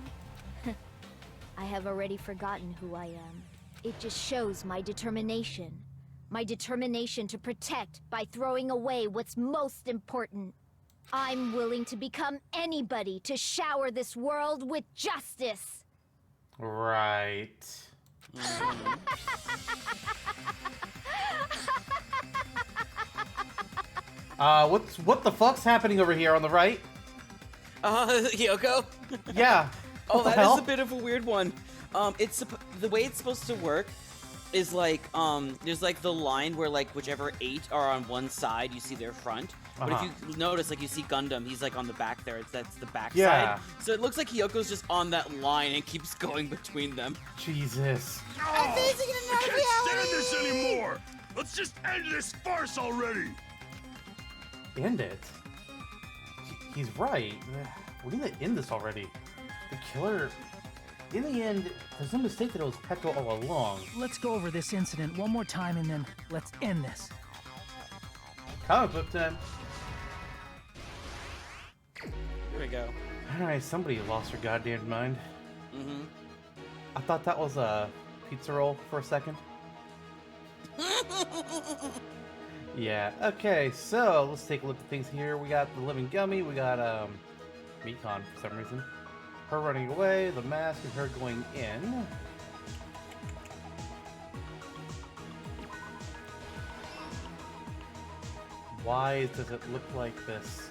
I have already forgotten who I am. It just shows my determination. My determination to protect by throwing away what's most important. I'm willing to become anybody to shower this world with justice. Right. What the fuck's happening over here on the right? Hiyoko? Yeah. Oh, What the that hell? is a bit of a weird one. The way it's supposed to work is like, there's like the line where like whichever 8 are on one side, you see their front. But if you notice, like you see Gundam, he's like on the back there. That's the back Yeah. side. So it looks like Hiyoko's just on that line and keeps going between them. Jesus. I can't stand this anymore! Let's just end this farce already! End it. He's right. We need to end this already. The killer... In the end, there's no mistake that it was Peko all along. Let's go over this incident one more time and then let's end this. Comic book time. Here we go. Alright, somebody lost their goddamn mind. Mm-hmm. I thought that was a pizza roll for a second. Yeah, okay, so let's take a look at things here. We got the living gummy, we got Mikon for some reason. Her running away, the mask, and her going in. Why does it look like this?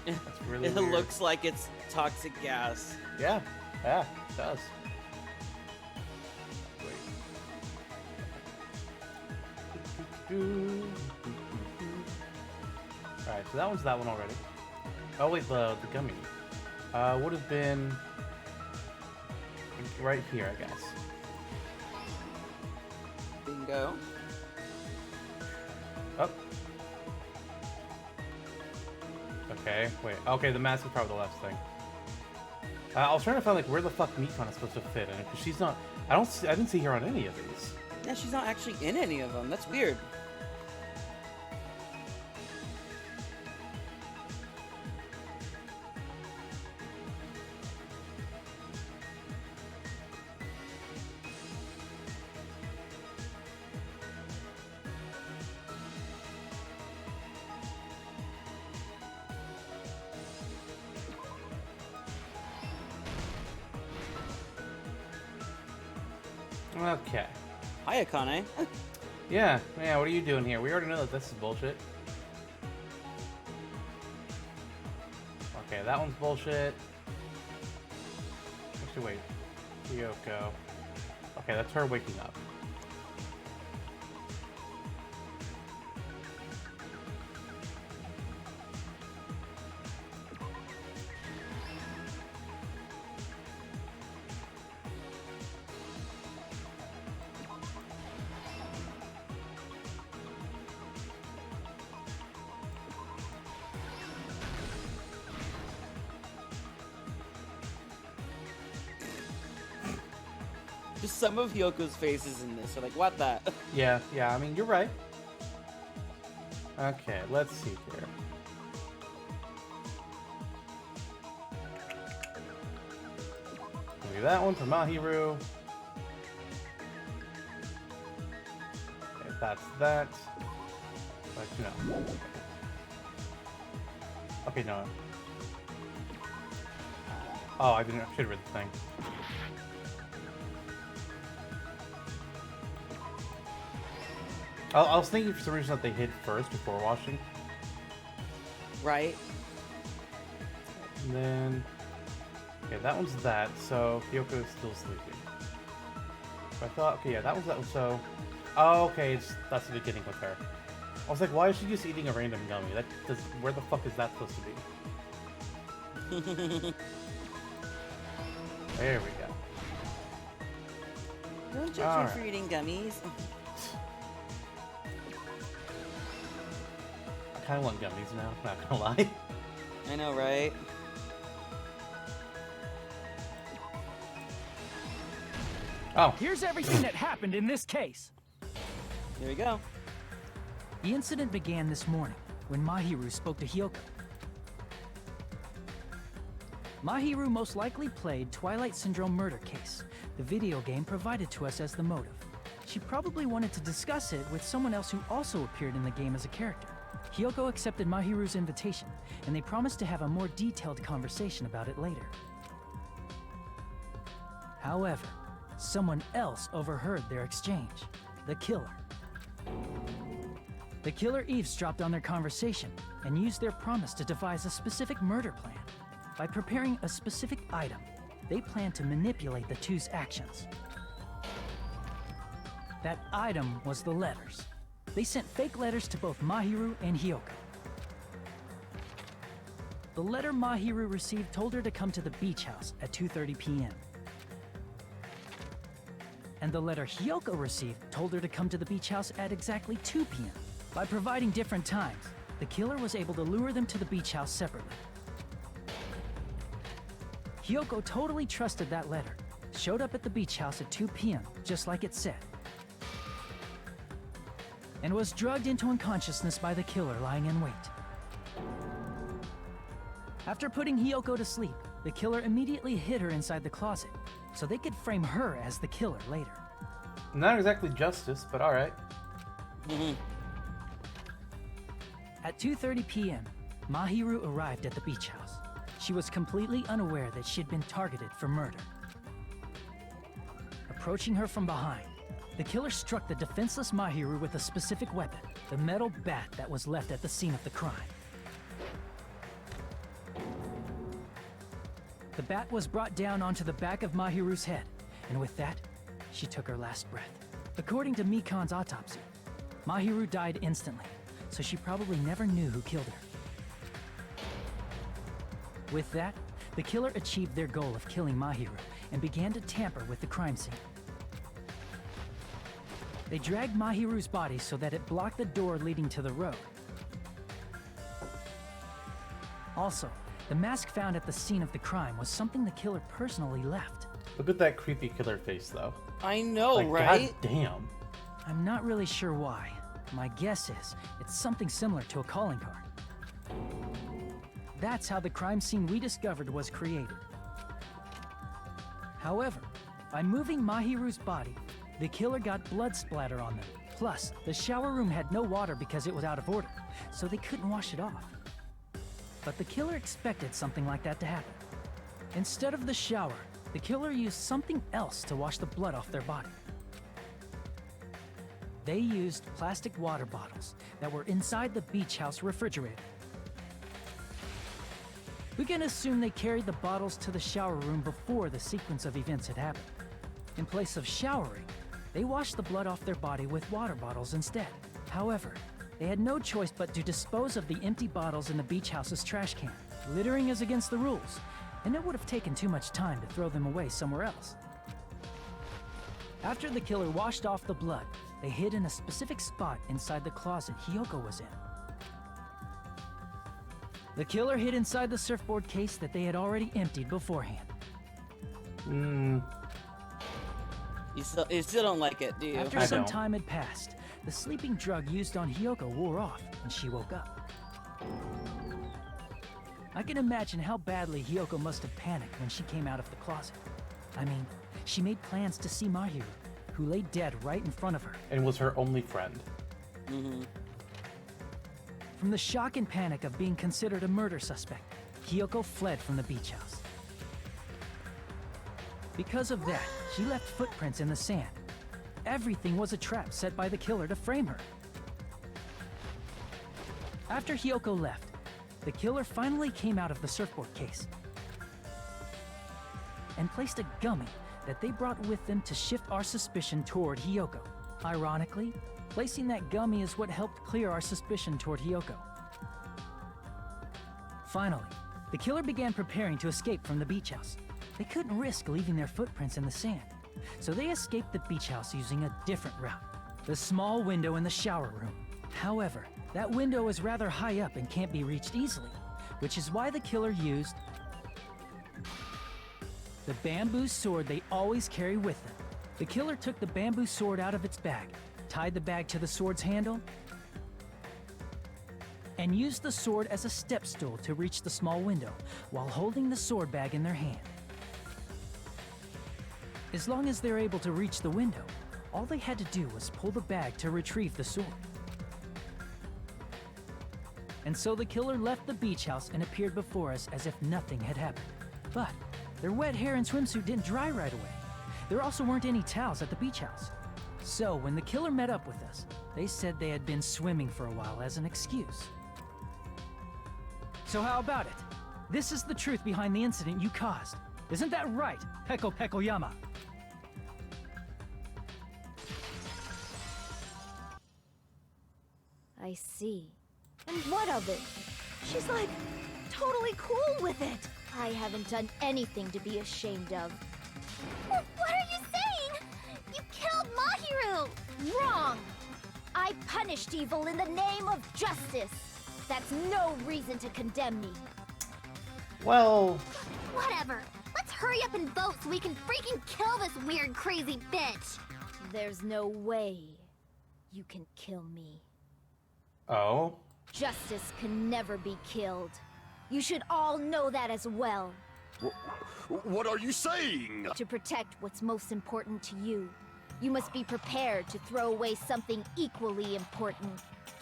That's really It weird. looks like it's toxic gas. Yeah, it does. Alright, so that one's that one already. Oh wait, the gummy. Would have been right here, I guess. Bingo. Up. Okay, wait. Okay, the mask is probably the last thing. I was trying to find like where the fuck Mikon is supposed to fit in, because she's not. I didn't see her on any of these. Yeah, she's not actually in any of them. That's weird. Okay. Hi, Akane. Yeah, what are you doing here? We already know that this is bullshit. Okay, that one's bullshit. Actually, wait. Hiyoko. Okay, that's her waking up. Just some of Hyoko's faces in this are like, what the? Yeah, I mean, you're right. Okay, let's see here. Maybe that one for Mahiru. Okay, that's that. Actually, no. Okay, no. Oh, I should have read the thing. I was thinking for some reason that they hid first before washing. Right? And then... Okay, that one's that, so Hiyoko is still sleeping. I thought, okay, yeah, that one's that one, so... Oh, okay, that's the beginning with her. I was like, why is she just eating a random gummy? Where the fuck is that supposed to be? There we go. Don't judge All me for right. eating gummies. I kind of want gummies now, not gonna lie. I know, right? Oh. Here's everything that happened in this case. Here we go. The incident began this morning when Mahiru spoke to Hyoko. Mahiru most likely played Twilight Syndrome murder case, the video game provided to us as the motive. She probably wanted to discuss it with someone else who also appeared in the game as a character. Hyoko accepted Mahiru's invitation, and they promised to have a more detailed conversation about it later. However, someone else overheard their exchange, the killer. The killer eavesdropped on their conversation and used their promise to devise a specific murder plan. By preparing a specific item, they planned to manipulate the two's actions. That item was the letters. They sent fake letters to both Mahiru and Hyoko. The letter Mahiru received told her to come to the beach house at 2:30 p.m. And the letter Hyoko received told her to come to the beach house at exactly 2 p.m. By providing different times, the killer was able to lure them to the beach house separately. Hyoko totally trusted that letter, showed up at the beach house at 2 p.m., just like it said, and was drugged into unconsciousness by the killer lying in wait. After putting Hyoko to sleep, the killer immediately hid her inside the closet, so they could frame her as the killer later. Not exactly justice, but alright. At 2:30 p.m., Mahiru arrived at the beach house. She was completely unaware that she had been targeted for murder. Approaching her from behind, the killer struck the defenseless Mahiru with a specific weapon, the metal bat that was left at the scene of the crime. The bat was brought down onto the back of Mahiru's head, and with that, she took her last breath. According to Mikan's autopsy, Mahiru died instantly, so she probably never knew who killed her. With that, the killer achieved their goal of killing Mahiru and began to tamper with the crime scene. They dragged Mahiru's body so that it blocked the door leading to the road. Also, the mask found at the scene of the crime was something the killer personally left. Look at that creepy killer face, though. I know, like, right? God damn. I'm not really sure why. My guess is it's something similar to a calling card. That's how the crime scene we discovered was created. However, by moving Mahiru's body, the killer got blood splatter on them. Plus, the shower room had no water because it was out of order, so they couldn't wash it off. But the killer expected something like that to happen. Instead of the shower, the killer used something else to wash the blood off their body. They used plastic water bottles that were inside the beach house refrigerator. We can assume they carried the bottles to the shower room before the sequence of events had happened. In place of showering, they washed the blood off their body with water bottles instead. However, they had no choice but to dispose of the empty bottles in the beach house's trash can. Littering is against the rules, and it would have taken too much time to throw them away somewhere else. After the killer washed off the blood, they hid in a specific spot inside the closet Hyoko was in. The killer hid inside the surfboard case that they had already emptied beforehand. You still don't like it, do you? After some time had passed, the sleeping drug used on Hyoko wore off, and she woke up. I can imagine how badly Hyoko must have panicked when she came out of the closet. I mean, she made plans to see Mahiru, who lay dead right in front of her. And was her only friend. From the shock and panic of being considered a murder suspect, Hyoko fled from the beach house. Because of that, she left footprints in the sand. Everything was a trap set by the killer to frame her. After Hyoko left, the killer finally came out of the surfboard case and placed a gummy that they brought with them to shift our suspicion toward Hyoko. Ironically, placing that gummy is what helped clear our suspicion toward Hyoko. Finally, the killer began preparing to escape from the beach house. They couldn't risk leaving their footprints in the sand, so they escaped the beach house using a different route, the small window in the shower room. However, that window is rather high up and can't be reached easily, which is why the killer used the bamboo sword they always carry with them. The killer took the bamboo sword out of its bag, tied the bag to the sword's handle, and used the sword as a step stool to reach the small window while holding the sword bag in their hand. As long as they're able to reach the window, all they had to do was pull the bag to retrieve the sword. And so the killer left the beach house and appeared before us as if nothing had happened. But their wet hair and swimsuit didn't dry right away. There also weren't any towels at the beach house. So when the killer met up with us, they said they had been swimming for a while as an excuse. So how about it? This is the truth behind the incident you caused. Isn't that right, Peko Pekoyama? I see. And what of it? She's like, totally cool with it. I haven't done anything to be ashamed of. What are you saying? You killed Mahiru! Wrong! I punished evil in the name of justice. That's no reason to condemn me. Well... Whatever. Let's hurry up and vote so we can freaking kill this weird, crazy bitch. There's no way you can kill me. Oh? Justice can never be killed. You should all know that as well. What are you saying? To protect what's most important to you, you must be prepared to throw away something equally important.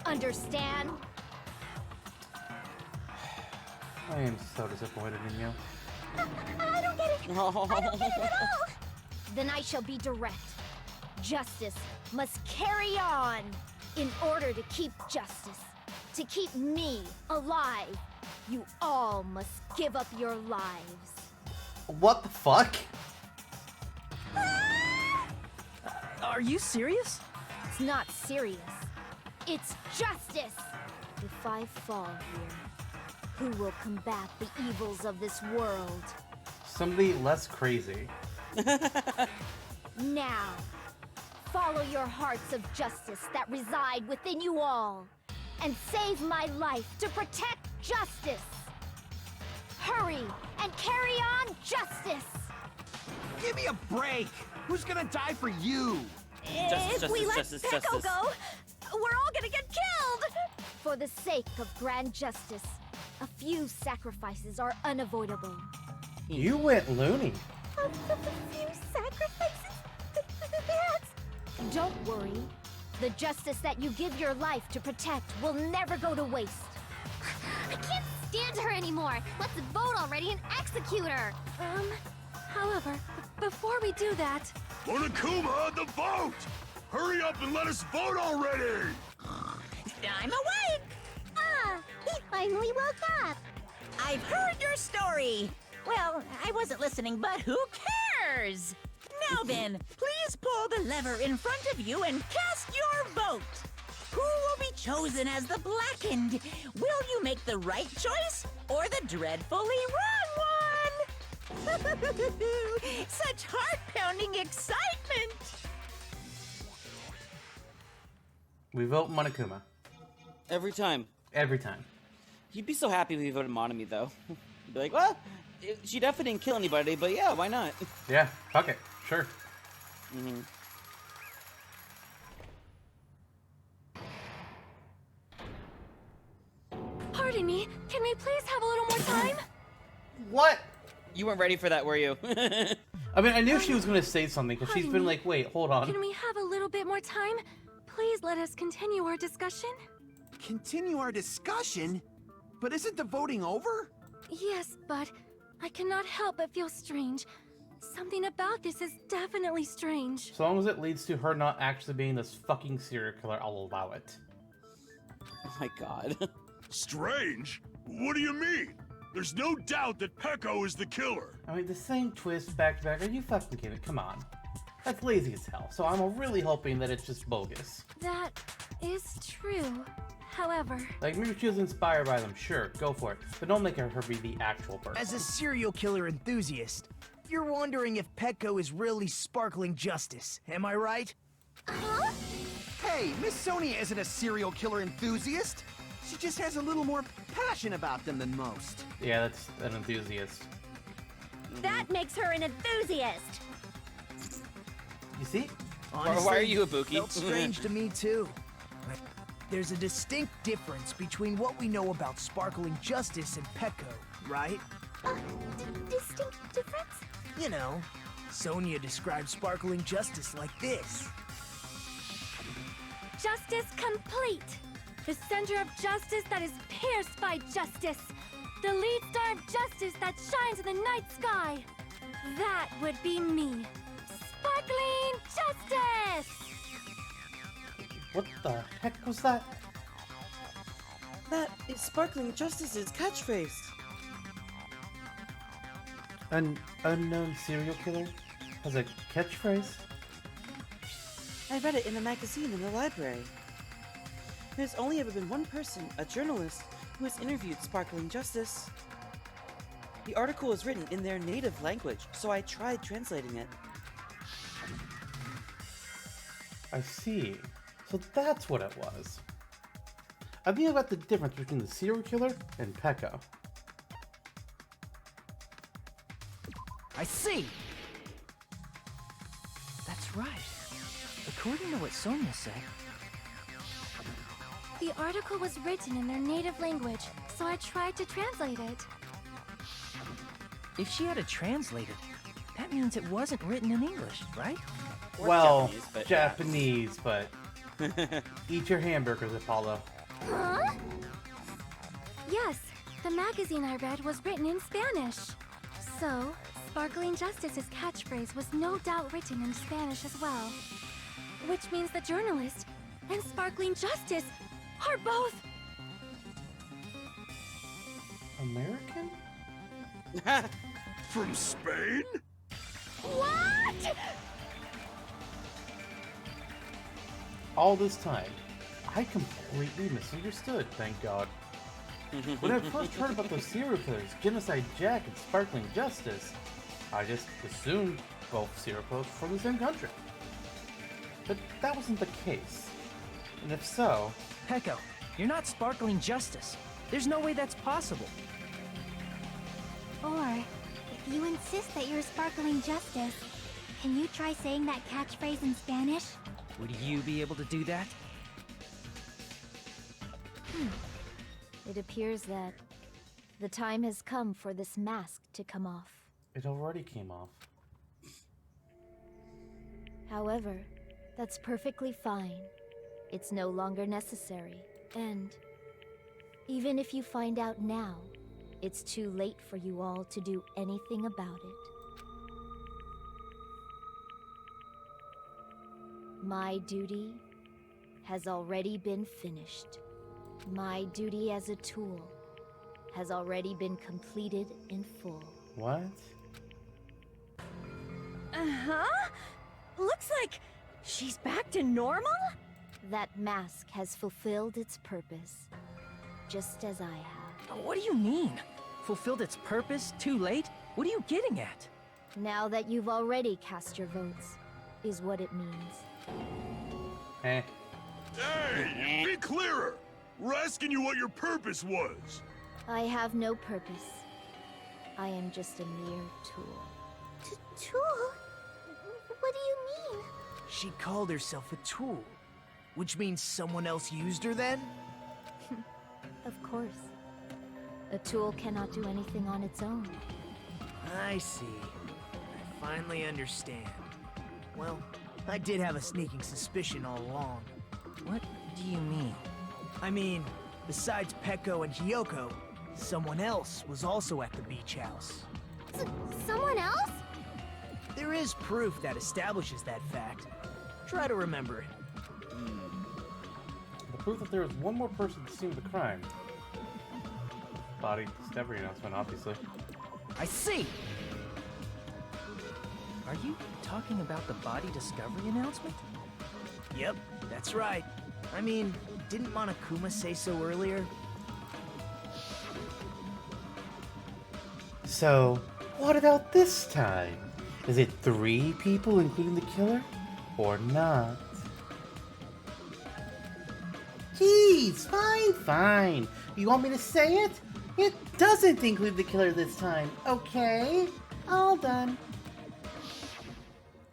Understand? I am so disappointed in you. I don't get it. I don't get it at all. Then I shall be direct. Justice must carry on. In order to keep justice, to keep me alive, you all must give up your lives. What the fuck? Are you serious? It's not serious. It's justice. If I fall here, who will combat the evils of this world? Somebody less crazy. Now, follow your hearts of justice that reside within you all, and save my life to protect justice. Hurry and carry on justice. Give me a break! Who's gonna die for you? Justice, If we let justice, Peko justice. go, we're all gonna get killed! For the sake of grand justice, a few sacrifices are unavoidable. You went loony. A few sacrifices? Don't worry. The justice that you give your life to protect will never go to waste. I can't stand her anymore. Let's vote already and execute her. However, before we do that... Monokuma, the vote! Hurry up and let us vote already! I'm awake! Ah, he finally woke up. I've heard your story. Well, I wasn't listening, but who cares? Now then, please pull the lever in front of you and cast your vote. Who will be chosen as the blackened? Will you make the right choice or the dreadfully wrong one? Such heart-pounding excitement! We vote Monokuma. Every time. Every time. You'd be so happy if you voted Monami, though. You'd be like, well, she definitely didn't kill anybody, but yeah, why not? Yeah, fuck it. Sure. Mm-hmm. Pardon me, can we please have a little more time? What? You weren't ready for that, were you? I mean, I knew she was gonna say something, because she's been like, wait, hold on. Can we have a little bit more time? Please let us continue our discussion. Continue our discussion? But isn't the voting over? Yes, but I cannot help but feel strange. Something about this is definitely strange. As long as it leads to her not actually being this fucking serial killer, I'll allow it. Oh my god. Strange? What do you mean? There's no doubt that Peko is the killer. I mean, the same twist back to back. Are you fucking kidding? Come on. That's lazy as hell. So I'm really hoping that it's just bogus. That is true. However... Like, maybe she was inspired by them, sure, go for it. But don't make her be the actual person. As a serial killer enthusiast, you're wondering if Petco is really sparkling justice, am I right? Huh? Hey, Miss Sonia isn't a serial killer enthusiast. She just has a little more passion about them than most. Yeah, that's an enthusiast. That makes her an enthusiast. You see? Honestly, why are you a Buki? Felt strange to me too. But there's a distinct difference between what we know about sparkling justice and Petco, right? Distinct difference? You know, Sonia describes sparkling justice like this. Justice complete! The center of justice that is pierced by justice! The lead star of justice that shines in the night sky! That would be me! Sparkling justice! What the heck was that? That is Sparkling Justice's catchphrase. An unknown serial killer has a catchphrase? I read it in a magazine in the library. There's only ever been one person, a journalist, who has interviewed Sparkling Justice. The article was written in their native language, so I tried translating it. I see. So that's what it was. I think I got the difference between the serial killer and Petco. I see! That's right. According to what Sonia said, The article was written in their native language, so I tried to translate it. if she had it translated, that means it wasn't written in English, right? Or Well, Japanese, but eat your hamburgers, Apollo. Huh? Yes, the magazine I read was written in Spanish. So, Sparkling Justice's catchphrase was no doubt written in Spanish as well. Which means the journalist and Sparkling Justice are both... American? From Spain? What? All this time, I completely misunderstood, thank God. When I first heard about those serial killers, Genocide Jack and Sparkling Justice, I just assumed both serial killers were from the same country. But that wasn't the case. And if so... Petco, you're not Sparkling Justice. There's no way that's possible. Or, if you insist that you're Sparkling Justice, can you try saying that catchphrase in Spanish? Would you be able to do that? It appears that the time has come for this mask to come off. It already came off. However, that's perfectly fine. It's no longer necessary. And even if you find out now, it's too late for you all to do anything about it. My duty has already been finished. My duty as a tool has already been completed in full. What? Uh-huh. Looks like she's back to normal? That mask has fulfilled its purpose, just as I have. What do you mean? Fulfilled its purpose? Too late? What are you getting at? Now that you've already cast your votes, is what it means. Eh. Hey, be clearer! We're asking you what your purpose was. I have no purpose. I am just a mere tool. Tool? What do you mean? She called herself a tool, which means someone else used her then? Of course. A tool cannot do anything on its own. I see. I finally understand. Well, I did have a sneaking suspicion all along. What do you mean? I mean, besides Petco and Hiyoko, someone else was also at the beach house. Someone else? There is proof that establishes that fact. Try to remember it. The proof that there was one more person at the scene of the crime. Body discovery announcement, obviously. I see! Are you talking about the body discovery announcement? Yep, that's right. I mean, didn't Monokuma say so earlier? So, what about this time? Is it 3 people, including the killer, or not? Jeez, fine. You want me to say it? It doesn't include the killer this time, okay? All done.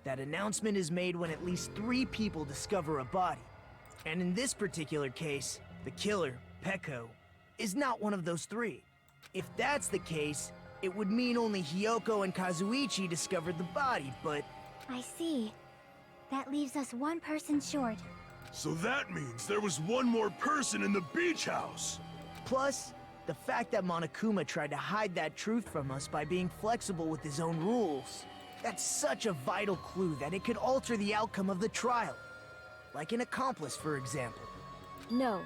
That announcement is made when at least 3 people discover a body. And in this particular case, the killer, Peko, is not one of those 3. If that's the case, it would mean only Hiyoko and Kazuichi discovered the body, but... I see. That leaves us 1 person short. So that means there was one more person in the beach house. Plus, the fact that Monokuma tried to hide that truth from us by being flexible with his own rules. That's such a vital clue that it could alter the outcome of the trial. Like an accomplice, for example. No,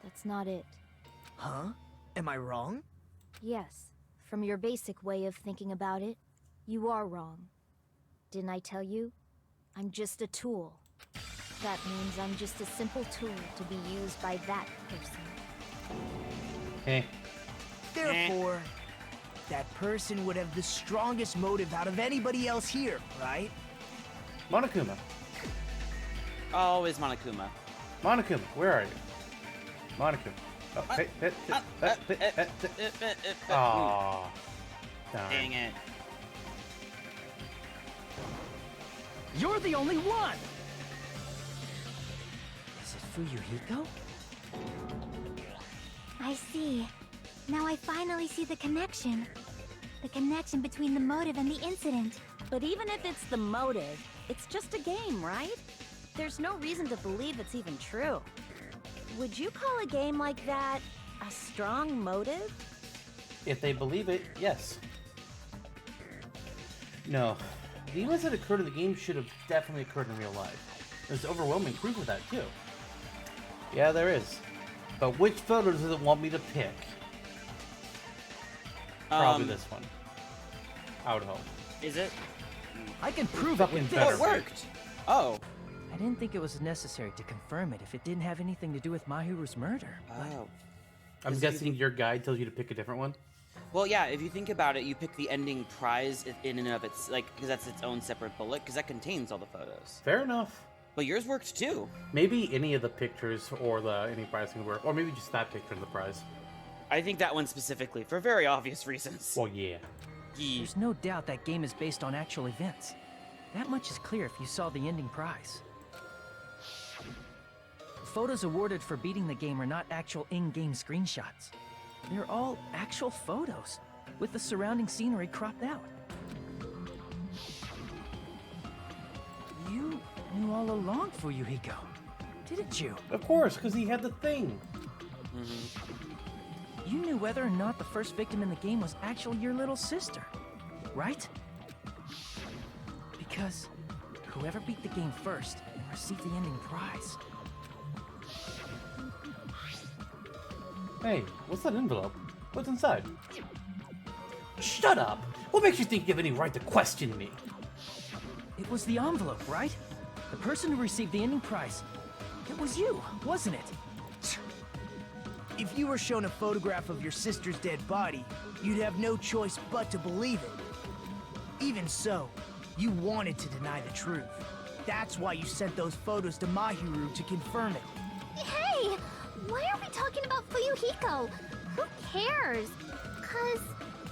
that's not it. Huh? Am I wrong? Yes, from your basic way of thinking about it, you are wrong. Didn't I tell you? I'm just a tool. That means I'm just a simple tool to be used by that person. Therefore, that person would have the strongest motive out of anybody else here, right? Monokuma. Always Monokuma. Monokuma, where are you? Monokuma. Oh, Aww. Dang it. You're the only one! Is it Fuyuhiko? I see. Now I finally see the connection. The connection between the motive and the incident. But even if it's the motive, it's just a game, right? There's no reason to believe it's even true. Would you call a game like that a strong motive? If they believe it, yes. No. The events that occurred in the game should have definitely occurred in real life. There's overwhelming proof of that, too. Yeah, there is. But which photo does it want me to pick? Probably this one. I would hope. Is it? I can prove it with this! Oh, it worked! Oh. I didn't think it was necessary to confirm it if it didn't have anything to do with Mahiru's murder. Oh. I'm guessing your guide tells you to pick a different one? Well, yeah, if you think about it, you pick the ending prize in and of its, like, because that's its own separate bullet, because that contains all the photos. Fair enough. But yours worked too. Maybe any of the pictures or any prize can work, or maybe just that picture in the prize. I think that one specifically, for very obvious reasons. Well, yeah. There's no doubt that game is based on actual events. That much is clear if you saw the ending prize. The photos awarded for beating the game are not actual in-game screenshots. They're all actual photos, with the surrounding scenery cropped out. You knew all along, Fuyuhiko, didn't you? Of course, because he had the thing. You knew whether or not the first victim in the game was actually your little sister, right? Because whoever beat the game first received the ending prize. Hey, what's that envelope? What's inside? Shut up! What makes you think you have any right to question me? It was the envelope, right? The person who received the ending prize. It was you, wasn't it? If you were shown a photograph of your sister's dead body, you'd have no choice but to believe it. Even so, you wanted to deny the truth. That's why you sent those photos to Mahiru to confirm it. Hey! Why are we talking about Fuyuhiko? Who cares? 'Cause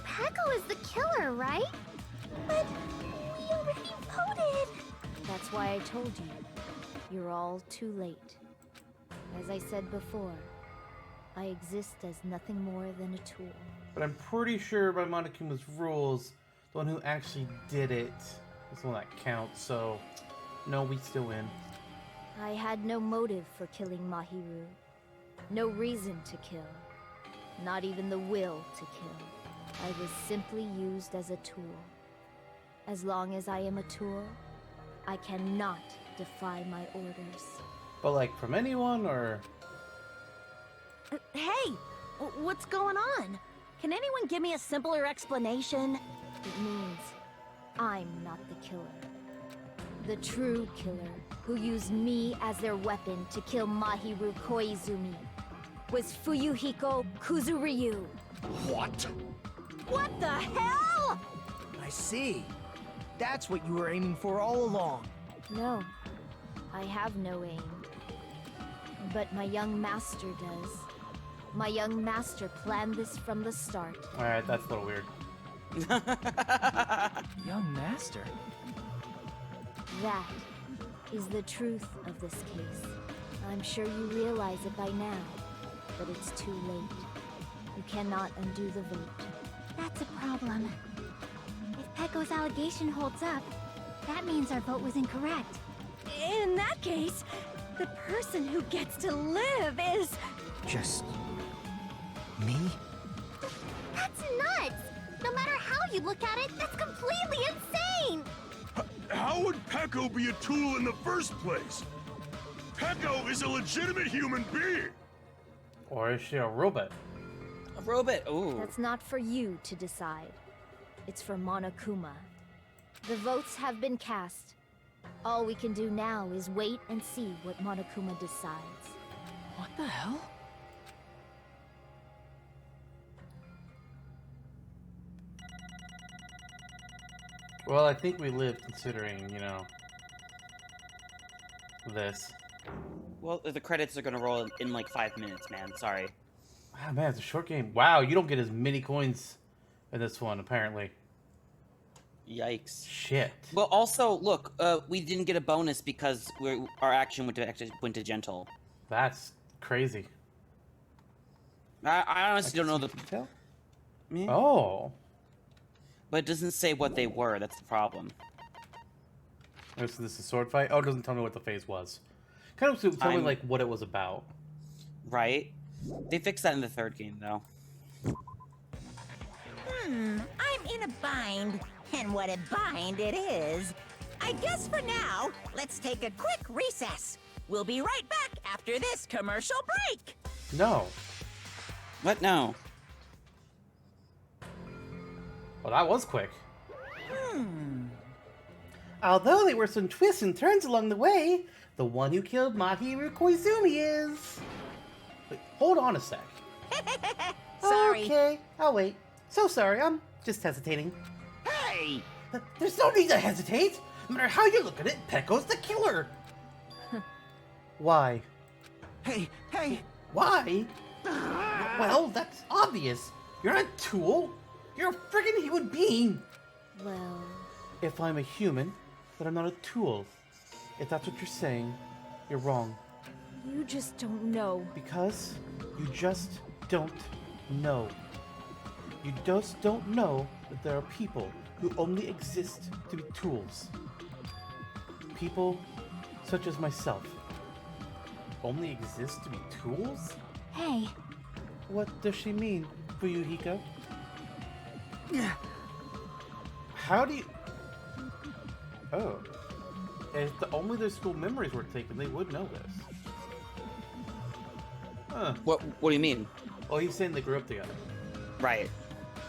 Peko is the killer, right? But we already voted! That's why I told you. You're all too late. As I said before, I exist as nothing more than a tool. But I'm pretty sure by Monokuma's rules, the one who actually did it is the one that counts, so no, we still win. I had no motive for killing Mahiru. No reason to kill. Not even the will to kill. I was simply used as a tool. As long as I am a tool, I cannot defy my orders. But like from anyone, or? Hey! What's going on? Can anyone give me a simpler explanation? It means I'm not the killer. The true killer, who used me as their weapon to kill Mahiru Koizumi, was Fuyuhiko Kuzuryu. What? What the hell? I see. That's what you were aiming for all along. No, I have no aim. But my young master does. My young master planned this from the start. Alright, that's a little weird. Young master? That is the truth of this case. I'm sure you realize it by now, but it's too late. You cannot undo the vote. That's a problem. If Pecco's allegation holds up, that means our vote was incorrect. In that case, the person who gets to live is... Just... me? That's nuts! No matter how you look at it, that's completely insane! How would Pecco be a tool in the first place? Pecco is a legitimate human being! Or is she a robot? A robot, ooh. That's not for you to decide. It's for Monokuma. The votes have been cast. All we can do now is wait and see what Monokuma decides. What the hell? Well, I think we live considering, you know, this. Well, the credits are gonna roll in like 5 minutes, man. Sorry. Wow, man, it's a short game. Wow, you don't get as many coins in this one, apparently. Yikes. Shit. Well, also, look, we didn't get a bonus because our action went to gentle. That's crazy. I honestly don't know the detail. Yeah. Oh. But it doesn't say what they were. That's the problem. Oh, so this is a sword fight? Oh, it doesn't tell me what the phase was. Kind of tell me, like, what it was about. Right? They fixed that in the third game, though. I'm in a bind. And what a bind it is. I guess for now, let's take a quick recess. We'll be right back after this commercial break. No. What? No. Well, that was quick. Although there were some twists and turns along the way, the one who killed Mahiru Koizumi is... Wait, hold on a sec. Sorry. Okay, I'll wait. So sorry, I'm just hesitating. Hey! There's no need to hesitate! No matter how you look at it, Pecco's the killer! Why? Hey, hey! Why? Well, that's obvious. You're not a tool. You're a friggin' human being. Well... If I'm a human, then I'm not a tool. If that's what you're saying, you're wrong. You just don't know. Because you just don't know. You just don't know that there are people who only exist to be tools. People such as myself only exist to be tools? Hey. What does she mean, Fuyuhiko? How do you... Oh. If only their school memories were taken, they would know this. Huh. What do you mean? Oh, he's saying they grew up together. Right.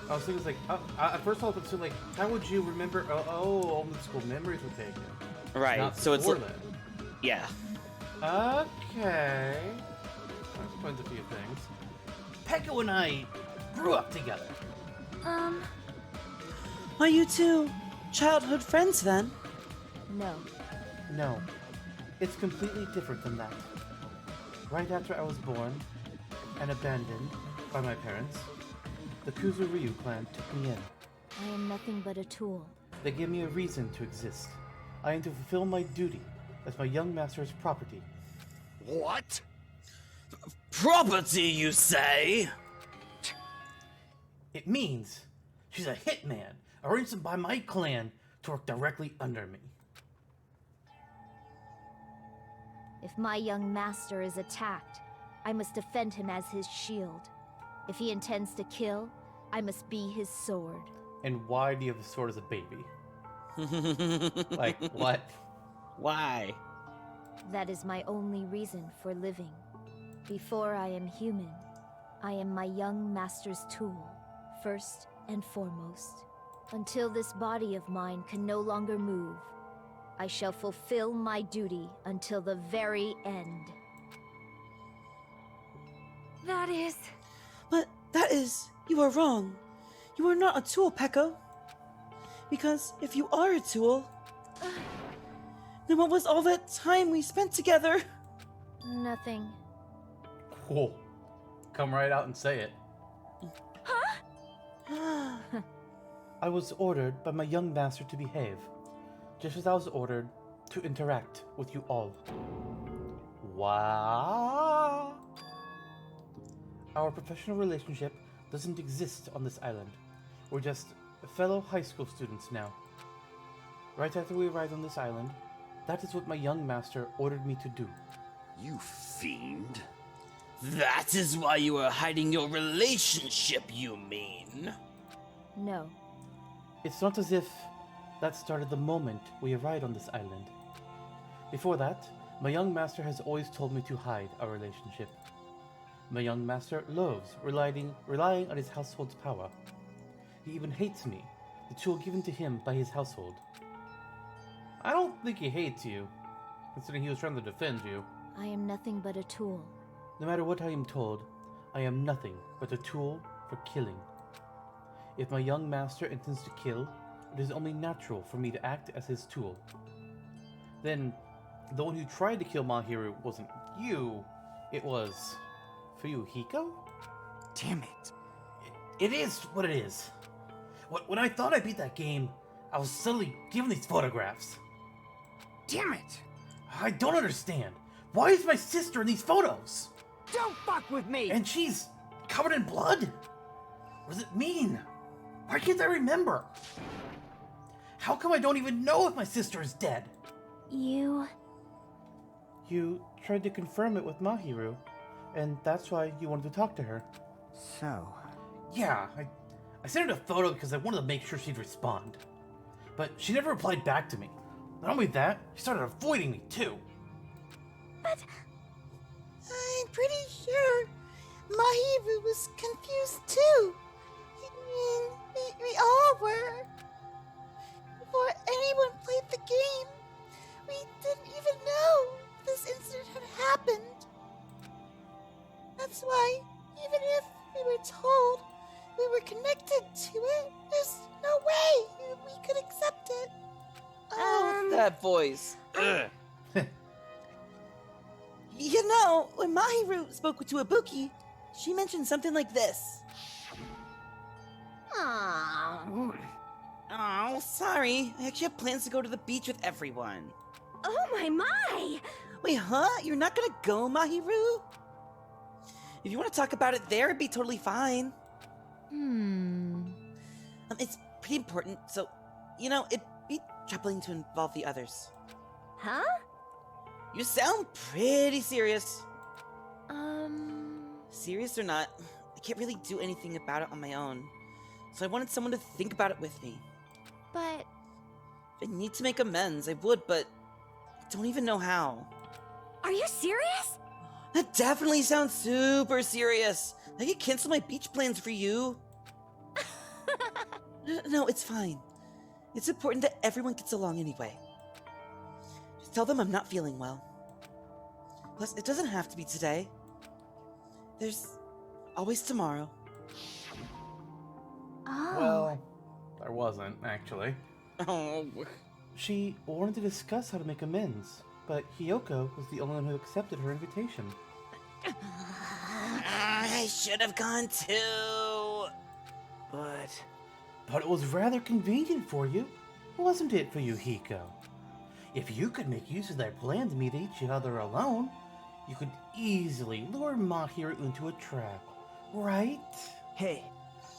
I was thinking, like, at first I was thinking, like, how would you remember? Oh, only the school memories were taken. Right. Not So it's before like, then. yeah. Okay. That explains a few things. Pecco and I grew up together. Are you two childhood friends then? No. No. It's completely different than that. Right after I was born and abandoned by my parents, the Kuzuryu clan took me in. I am nothing but a tool. They gave me a reason to exist. I am to fulfill my duty as my young master's property. What? Property, you say? It means she's a hitman, arranged by my clan to work directly under me. If my young master is attacked, I must defend him as his shield. If he intends to kill, I must be his sword. And why do you have a sword as a baby? Like, what? Why? That is my only reason for living. Before I am human, I am my young master's tool, first and foremost. Until this body of mine can no longer move, I shall fulfill my duty until the very end. That is... But that is... You are wrong. You are not a tool, Peko. Because if you are a tool... then what was all that time we spent together? Nothing. Cool. Come right out and say it. I was ordered by my young master to behave, just as I was ordered to interact with you all. Wow. Our professional relationship doesn't exist on this island. We're just fellow high school students now. Right after we arrived on this island, that is what my young master ordered me to do. You fiend. That is why you are hiding your relationship, you mean? No. It's not as if that started the moment we arrived on this island. Before that, my young master has always told me to hide our relationship. My young master loves relying on his household's power. He even hates me, the tool given to him by his household. I don't think he hates you, considering he was trying to defend you. I am nothing but a tool. No matter what I am told, I am nothing but a tool for killing. If my young master intends to kill, it is only natural for me to act as his tool. Then, the one who tried to kill Mahiru wasn't you, it was Fuyuhiko? Damn it. It is what it is. When I thought I beat that game, I was suddenly given these photographs. Damn it! I don't understand. Why is my sister in these photos? Don't fuck with me! And she's covered in blood? What does it mean? Why can't I remember? How come I don't even know if my sister is dead? You tried to confirm it with Mahiru, and that's why you wanted to talk to her. So... Yeah, I sent her a photo because I wanted to make sure she'd respond. But she never replied back to me. Not only that, she started avoiding me too. But I'm pretty sure Mahiru was confused too. We all were. Before anyone played the game, we didn't even know this incident had happened. That's why, even if we were told we were connected to it, there's no way we could accept it. That voice. You know, when Mahiru spoke to Ibuki, she mentioned something like this. Aww. Oh, sorry. I actually have plans to go to the beach with everyone. Oh my! Wait, huh? You're not gonna go, Mahiru? If you want to talk about it there, it'd be totally fine. It's pretty important, so, you know, it'd be troubling to involve the others. Huh? You sound pretty serious. Serious or not, I can't really do anything about it on my own. So I wanted someone to think about it with me. But... If I need to make amends, I would, but I don't even know how. Are you serious? That definitely sounds super serious. I could cancel my beach plans for you. No, it's fine. It's important that everyone gets along anyway. Just tell them I'm not feeling well. Plus, it doesn't have to be today. There's always tomorrow. Oh. Well, there wasn't, actually. Oh. She wanted to discuss how to make amends, but Hiyoko was the only one who accepted her invitation. I should have gone too. But it was rather convenient for you, wasn't it, Fuyuhiko? If you could make use of their plan to meet each other alone, you could easily lure Mahiru into a trap, right? Hey.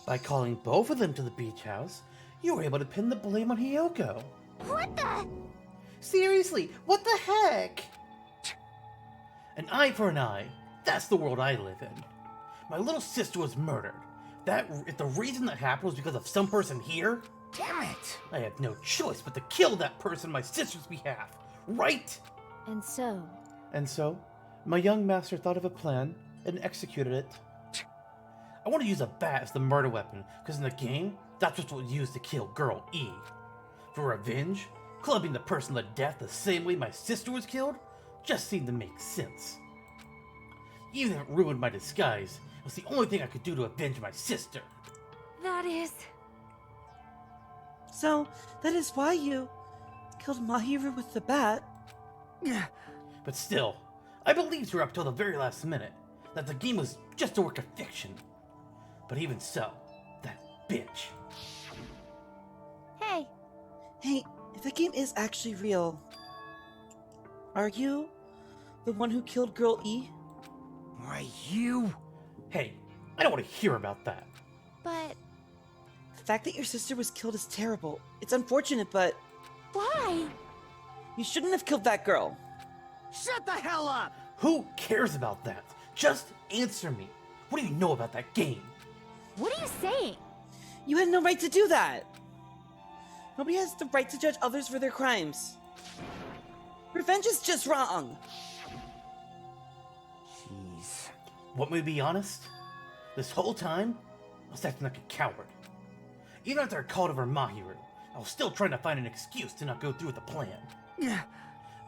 By calling both of them to the beach house, you were able to pin the blame on Hiyoko. What the? Seriously, what the heck? An eye for an eye. That's the world I live in. My little sister was murdered. If the reason that happened was because of some person here, Damn it! I had no choice but to kill that person on my sister's behalf, right? And so, my young master thought of a plan and executed it. I want to use a bat as the murder weapon, because in the game, that's what was used to kill Girl E. For revenge, clubbing the person to death the same way my sister was killed just seemed to make sense. Even if it ruined my disguise, it was the only thing I could do to avenge my sister. That is... So, that is why you killed Mahiru with the bat? But still, I believed her up till the very last minute that the game was just a work of fiction. But even so, that bitch. Hey. Hey, if the game is actually real, are you the one who killed Girl E? Why, you? Hey, I don't want to hear about that. But... The fact that your sister was killed is terrible. It's unfortunate, but... Why? You shouldn't have killed that girl. Shut the hell up! Who cares about that? Just answer me. What do you know about that game? What are you saying? You had no right to do that. Nobody has the right to judge others for their crimes. Revenge is just wrong. Jeez. Want me to be honest? This whole time, I was acting like a coward. Even after I called over Mahiru, I was still trying to find an excuse to not go through with the plan. Yeah.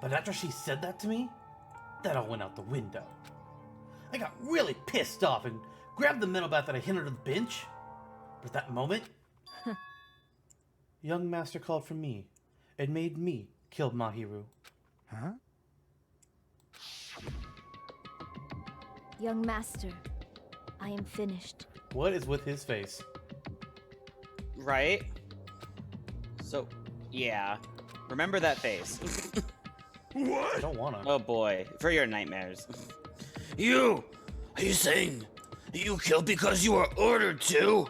But after she said that to me, that all went out the window. I got really pissed off and grabbed the metal bat that I hid under the bench. But at that moment, young master called for me and made me kill Mahiru. Huh? Young master, I am finished. What is with his face? Right? So, yeah. Remember that face. What? I don't wanna. Oh boy, for your nightmares. You! Are you saying you killed because you were ordered to?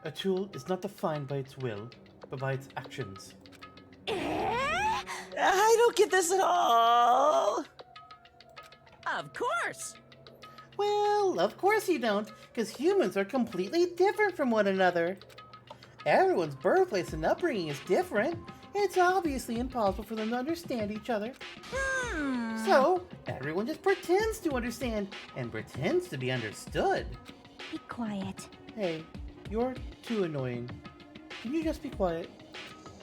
A tool is not defined by its will, but by its actions. I don't get this at all. Of course. Well, of course you don't, because humans are completely different from one another. Everyone's birthplace and upbringing is different. It's obviously impossible for them to understand each other. So, everyone just pretends to understand and pretends to be understood. Be quiet. Hey, you're too annoying. Can you just be quiet?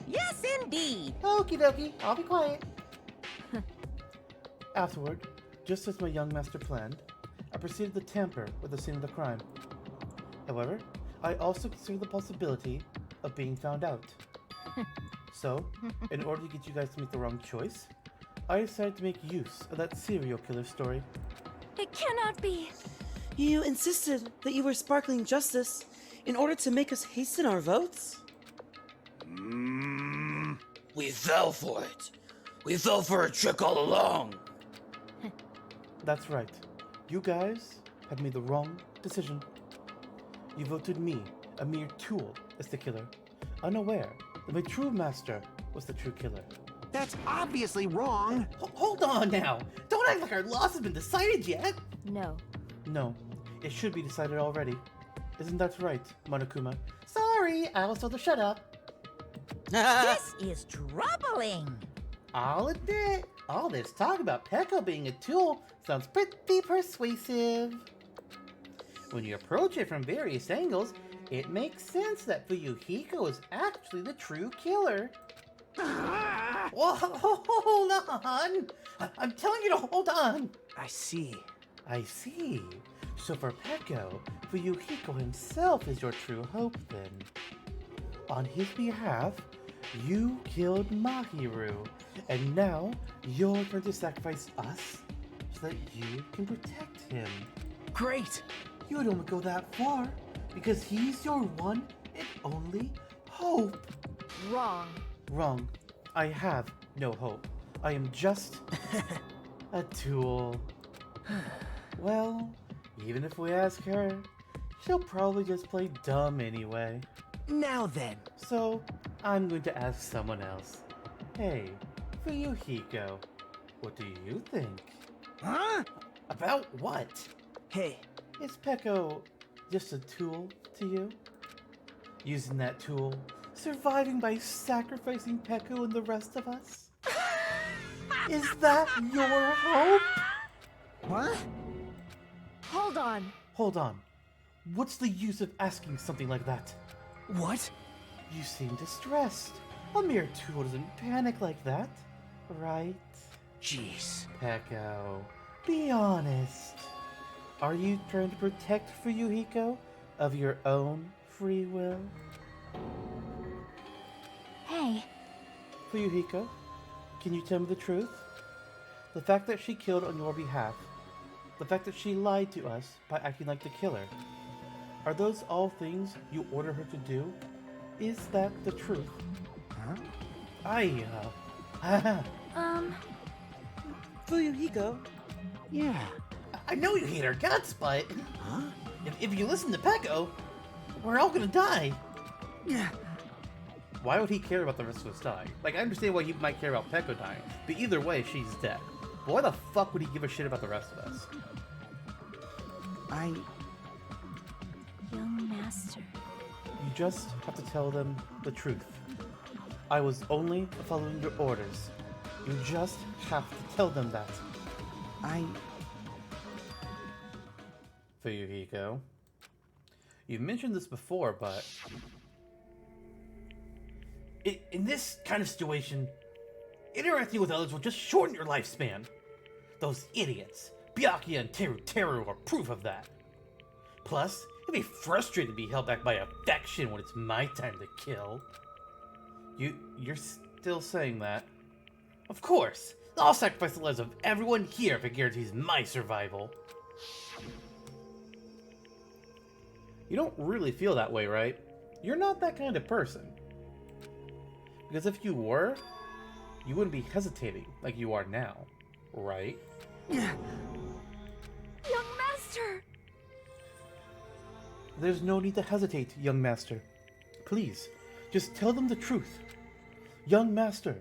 Yes, indeed. Okie dokie, I'll be quiet. Afterward, just as my young master planned, I proceeded to tamper with the scene of the crime. However, I also considered the possibility of being found out. So, in order to get you guys to make the wrong choice, I decided to make use of that serial killer story. It cannot be. You insisted that you were sparkling justice in order to make us hasten our votes? We fell for it. We fell for a trick all along. That's right. You guys have made the wrong decision. You voted me, a mere tool, as the killer, unaware that my true master was the true killer. That's obviously wrong. Hold on now! Don't act like our loss has been decided yet! No. No, it should be decided already. Isn't that right, Monokuma? Sorry, I was told to shut up. This is troubling. I'll admit, all this talk about Peko being a tool sounds pretty persuasive. When you approach it from various angles, it makes sense that Fuyuhiko is actually the true killer. Whoa, hold on! I'm telling you to hold on! I see. I see. So for Peko, Fuyuhiko himself is your true hope then. On his behalf, you killed Mahiru, and now you're going to sacrifice us so that you can protect him. Great! You don't go that far, because he's your one and only hope. Wrong. Wrong. I have no hope. I am just a tool. Well, even if we ask her, she'll probably just play dumb anyway. Now then. So, I'm going to ask someone else. Hey, Fuyuhiko, what do you think? Huh? About what? Hey. Is Peko just a tool to you? Using that tool, surviving by sacrificing Peko and the rest of us? Is that your hope? What? Hold on. Hold on. What's the use of asking something like that? What? You seem distressed. A mere tool doesn't panic like that, right? Jeez. Peko, be honest. Are you trying to protect Fuyuhiko of your own free will? Hey. Fuyuhiko, can you tell me the truth? The fact that she killed on your behalf, the fact that she lied to us by acting like the killer, are those all things you order her to do? Is that the truth? Huh? Fuyuhiko? Yeah. I know you hate our guts, but... Huh? If you listen to Peko, we're all gonna die. Yeah. Why would he care about the rest of us dying? Like, I understand why he might care about Peko dying, but either way, she's dead. But why the fuck would he give a shit about the rest of us? Young master. You just have to tell them the truth. I was only following your orders. You just have to tell them that. Fuyuhiko, you've mentioned this before, but... In this kind of situation, interacting with others will just shorten your lifespan. Those idiots, Byakuya and Teru are proof of that. Plus, it'd be frustrating to be held back by affection when it's my time to kill. You're still saying that? Of course! I'll sacrifice the lives of everyone here if it guarantees my survival. You don't really feel that way, right? You're not that kind of person. Because if you were, you wouldn't be hesitating like you are now, right? Young master! There's no need to hesitate, young master. Please, just tell them the truth. Young master,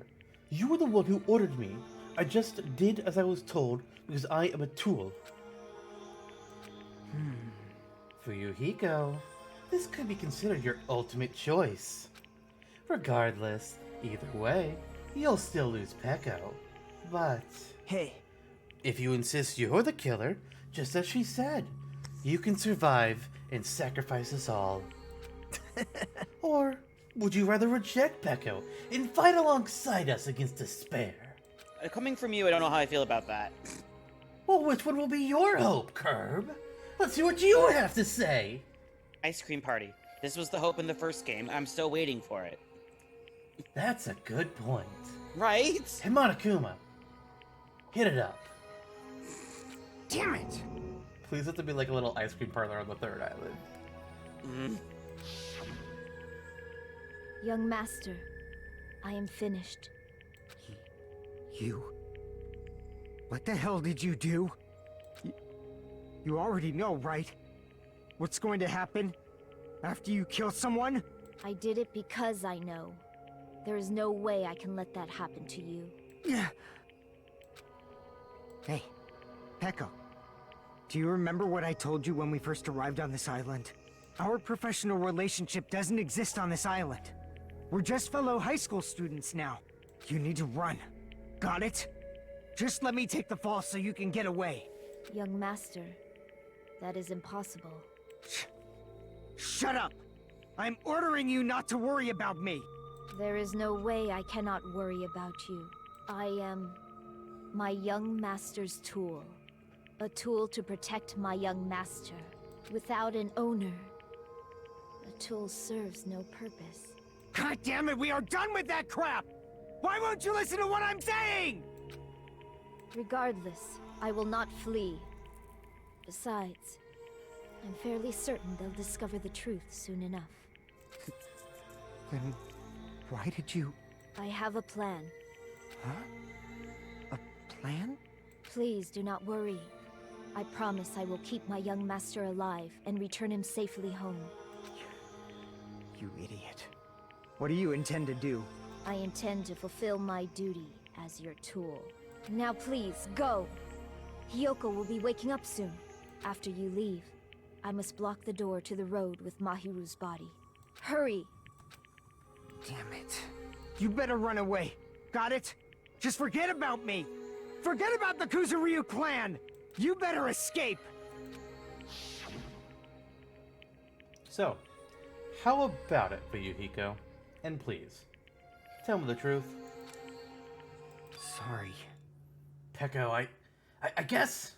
you were the one who ordered me. I just did as I was told because I am a tool. Fuyuhiko, this could be considered your ultimate choice. Regardless, either way, you'll still lose Peko. But... Hey. If you insist you're the killer, just as she said, you can survive and sacrifice us all. Or would you rather reject Peko and fight alongside us against despair? Coming from you, I don't know how I feel about that. Well, which one will be your hope, Curb? Let's see what you have to say. Ice cream party. This was the hope in the first game. I'm still waiting for it. That's a good point. Right? Hey, Monokuma. Hit it up. Damn it! Please let there be like a little ice cream parlor on the third island. Young master, I am finished. You? What the hell did you do? You already know, right? What's going to happen after you kill someone? I did it because I know. There is no way I can let that happen to you. Hey, Peko. Do you remember what I told you when we first arrived on this island? Our professional relationship doesn't exist on this island. We're just fellow high school students now. You need to run. Got it? Just let me take the fall so you can get away. Young master, that is impossible. Shut up! I'm ordering you not to worry about me! There is no way I cannot worry about you. I am my young master's tool. A tool to protect my young master. Without an owner, a tool serves no purpose. God damn it, we are done with that crap! Why won't you listen to what I'm saying? Regardless, I will not flee. Besides, I'm fairly certain they'll discover the truth soon enough. Then why did you... I have a plan. Huh? A plan? Please do not worry. I promise I will keep my young master alive and return him safely home. You idiot. What do you intend to do? I intend to fulfill my duty as your tool. Now please, go! Hiyoko will be waking up soon. After you leave, I must block the door to the road with Mahiru's body. Hurry! Damn it. You better run away. Got it? Just forget about me! Forget about the Kuzuryu clan! You better escape! So, how about it, Fuyuhiko? And please, Tell me the truth. Sorry. Peko, I guess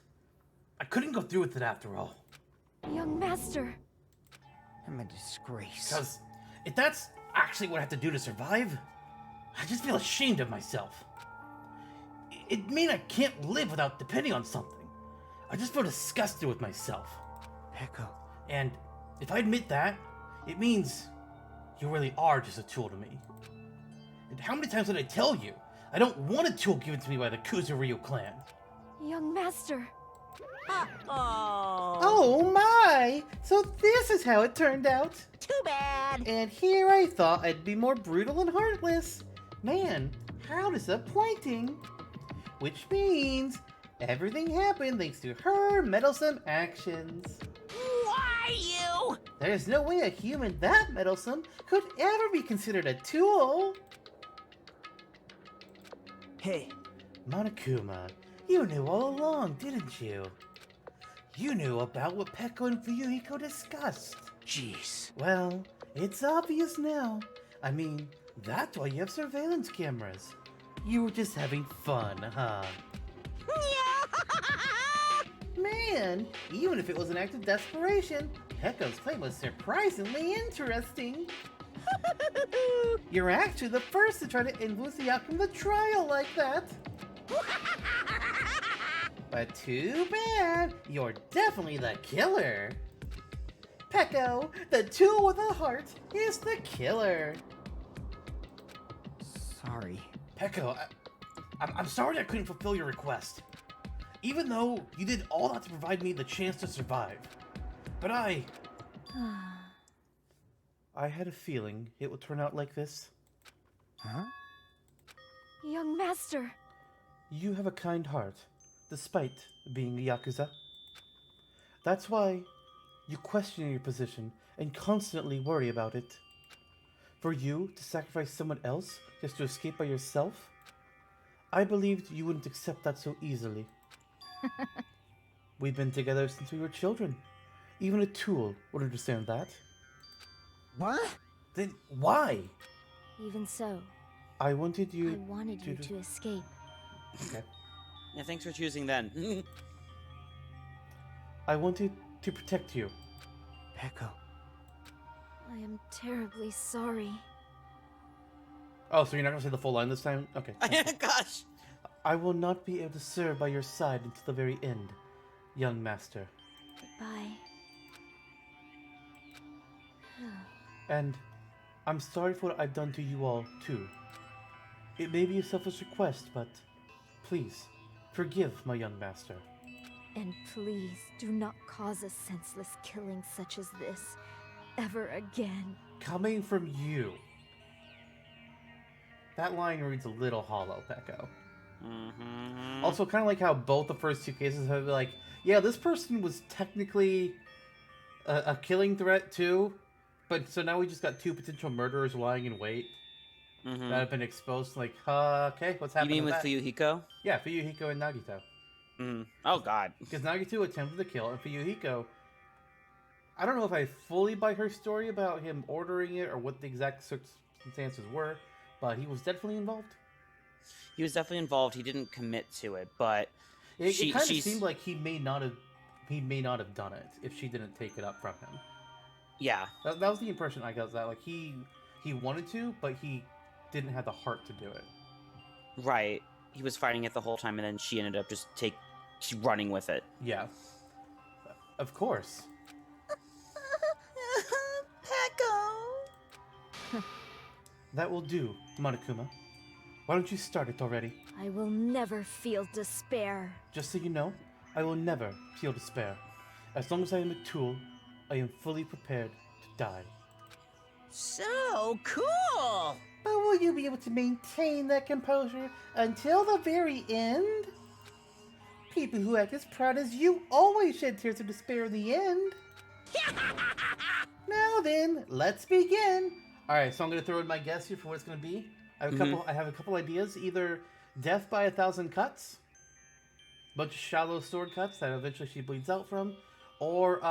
I couldn't go through with it after all. Young master. I'm a disgrace. Because if that's actually what I have to do to survive, I just feel ashamed of myself. It means I can't live without depending on something. I just feel disgusted with myself. Peko. And if I admit that, it means you really are just a tool to me. And how many times did I tell you? I don't want a tool given to me by the Kuzuryu clan. Young master. Uh-oh. Oh my! So this is how it turned out. Too bad. And here I thought I'd be more brutal and heartless. Man, how disappointing. Which means everything happened thanks to her meddlesome actions. Why you? There's no way a human that meddlesome could ever be considered a tool. Hey. Monokuma, you knew all along, didn't you? You knew about what Peko and Fuyuhiko discussed. Jeez. Well, it's obvious now. I mean, that's why you have surveillance cameras. You were just having fun, huh? Man, even if it was an act of desperation, Peko's claim was surprisingly interesting. You're actually the first to try to influence the outcome of the trial like that. But too bad, you're definitely the killer. Peko, the tool with a heart, is the killer. Sorry. Peko, I'm sorry I couldn't fulfill your request. Even though you did all that to provide me the chance to survive. But I had a feeling it would turn out like this. Huh? Young master. You have a kind heart, despite being a Yakuza. That's why you question your position and constantly worry about it. For you to sacrifice someone else just to escape by yourself? I believed you wouldn't accept that so easily. We've been together since we were children. Even a tool would understand that. What? Then why? Even so, I wanted you to escape. Okay. Yeah, thanks for choosing then. I wanted to protect you. Peko. I am terribly sorry. Oh, so you're not gonna say the full line this time? Okay. Gosh. I will not be able to serve by your side until the very end, young master. Goodbye. And I'm sorry for what I've done to you all, too. It may be a selfish request, but please, forgive my young master. And please do not cause a senseless killing such as this ever again. Coming from you. That line reads a little hollow, Peko. Mm-hmm. Also, kind of like how both the first two cases have been like, yeah, this person was technically a killing threat too, but so now we just got two potential murderers lying in wait that have been exposed. Like, okay, what's happening? You mean with Fuyuhiko? Yeah, Fuyuhiko and Nagito. Oh God. Because Nagito attempted to kill, and Fuyuhiko, I don't know if I fully buy her story about him ordering it or what the exact circumstances were, but he was definitely involved. He was definitely involved. He didn't commit to it, but it kind of seemed like he may not have done it if she didn't take it up from him. Yeah, that was the impression I got. That like he wanted to, but he didn't have the heart to do it. Right. He was fighting it the whole time, and then she ended up just running with it. Yeah. Of course. Peko. That will do, Monokuma. Why don't you start it already? I will never feel despair. Just so you know, I will never feel despair. As long as I am a tool, I am fully prepared to die. So cool! But will you be able to maintain that composure until the very end? People who act as proud as you always shed tears of despair in the end. Now then, let's begin. Alright, so I'm going to throw in my guess here for what it's going to be. I have a couple ideas. Either death by 1,000 cuts, bunch of shallow sword cuts that eventually she bleeds out from, or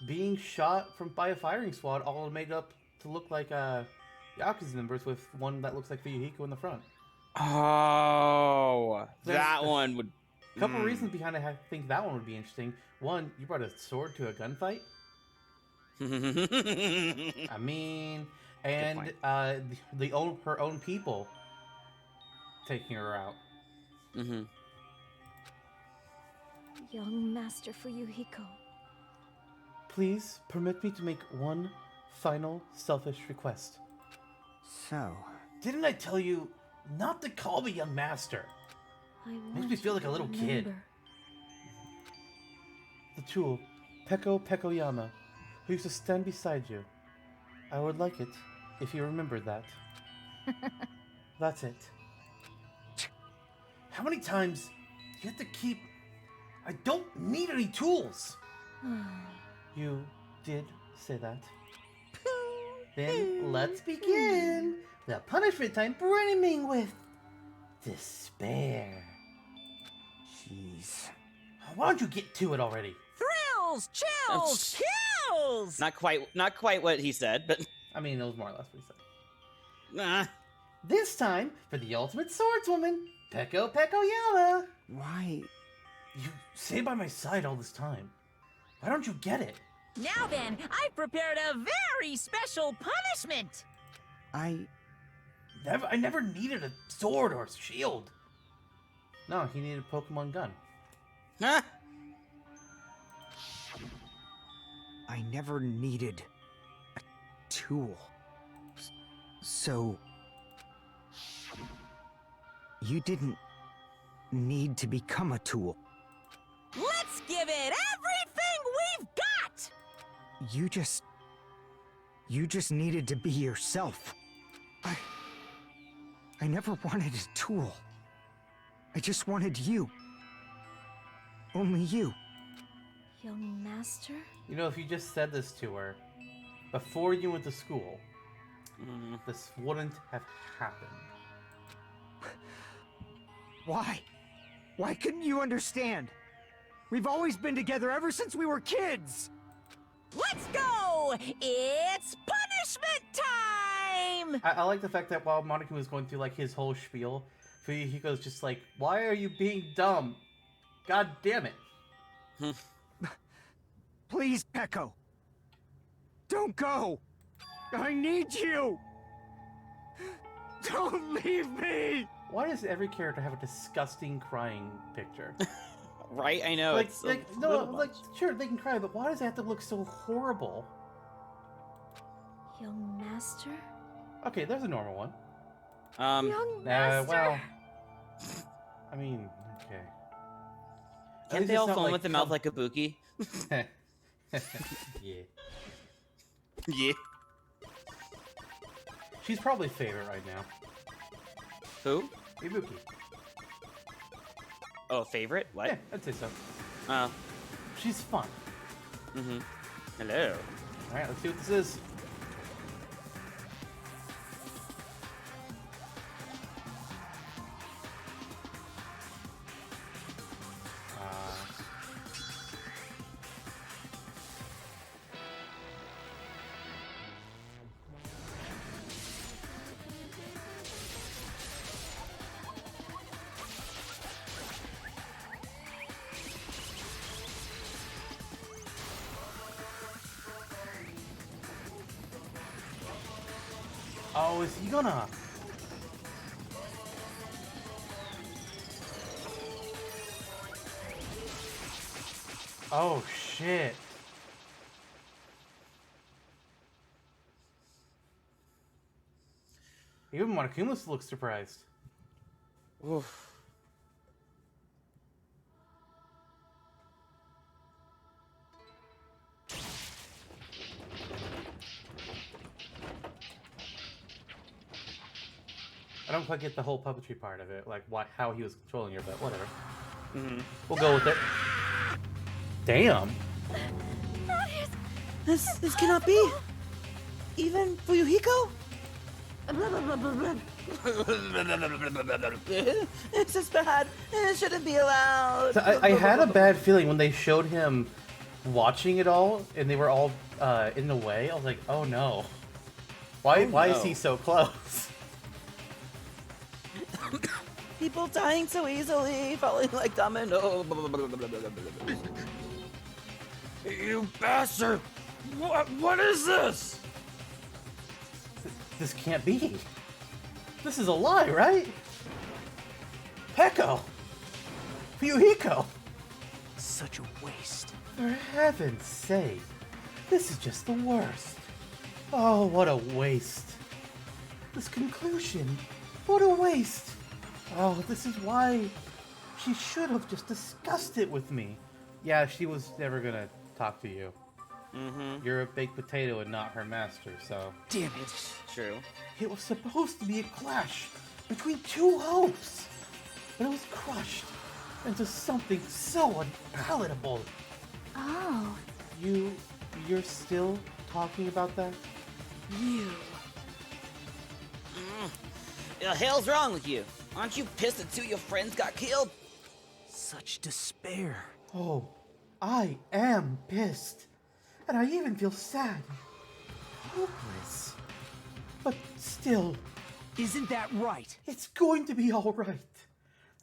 being shot by a firing squad, all made up to look like Yakuza members with one that looks like Fuyuhiko in the front. Oh, There's that one would. A couple reasons behind I think that one would be interesting. One, you brought a sword to a gunfight. I mean, and her own people taking her out. Mm-hmm. Young Master Fuyuhiko. Please permit me to make one final selfish request. So, didn't I tell you not to call me young master? Makes me feel like a little kid. The tool, Peko Pekoyama, who used to stand beside you. I would like it if you remembered that. That's it. How many times do you have to keep... I don't need any tools! You did say that. Then let's begin the punishment time brimming with despair. Jeez. Why don't you get to it already? Thrills, chills, kills! Not quite what he said, but I mean, it was more or less what he said. Nah. This time for the ultimate swordswoman, Peko Pekoyama. Why? You stay by my side all this time. Why don't you get it? Now then, I've prepared a very special punishment. I never needed a sword or a shield. No, he needed a Pokemon gun. Huh? I never needed a tool. So... you didn't need to become a tool. Let's give it everything we've got! You just needed to be yourself. I never wanted a tool. I just wanted you. Only you. Young Master? You know, if you just said this to her before you went to school, this wouldn't have happened. Why? Why couldn't you understand? We've always been together ever since we were kids! Let's go! It's punishment time! I like the fact that while Monokuma was going through like his whole spiel, Fuyuhiko's just like, why are you being dumb? God damn it. Please, Peko. Don't go! I need you! Don't leave me! Why does every character have a disgusting crying picture? Right? I know. Like, it's sure, they can cry, but why does it have to look so horrible? Young Master? Okay, there's a normal one. Young Master? Well, I mean, okay. Can't they all foam with the mouth like a Ibuki? Yeah. Yeah. She's probably favorite right now. Who? Ibuki. Oh, favorite? What? Yeah, I'd say so. Oh. She's fun. Mm-hmm. Hello. Alright, let's see what this is. Oh, is he gonna? Oh, shit. Even Monokuma looks surprised. Oof. I don't quite get the whole puppetry part of it, like how he was controlling her, but whatever. We'll go with it. Damn. This cannot be. Even Fuyuhiko? It's just bad. It shouldn't be allowed. So I had a bad feeling when they showed him watching it all, and they were all in the way. I was like, oh no. Why is he so close? People dying so easily, falling like dominoes. You bastard! What is this? This can't be. This is a lie, right? Peko! Fuyuhiko! Such a waste. For heaven's sake, this is just the worst. Oh, what a waste. This conclusion, what a waste. Oh, this is why she should have just discussed it with me. Yeah, she was never gonna talk to you. You're a baked potato and not her master, so... Damn it. True. It was supposed to be a clash between two hopes, but it was crushed into something so unpalatable. Oh. You're still talking about that? You. The hell's wrong with you? Aren't you pissed that two of your friends got killed? Such despair. Oh, I am pissed. And I even feel sad. Hopeless. But still. Isn't that right? It's going to be alright.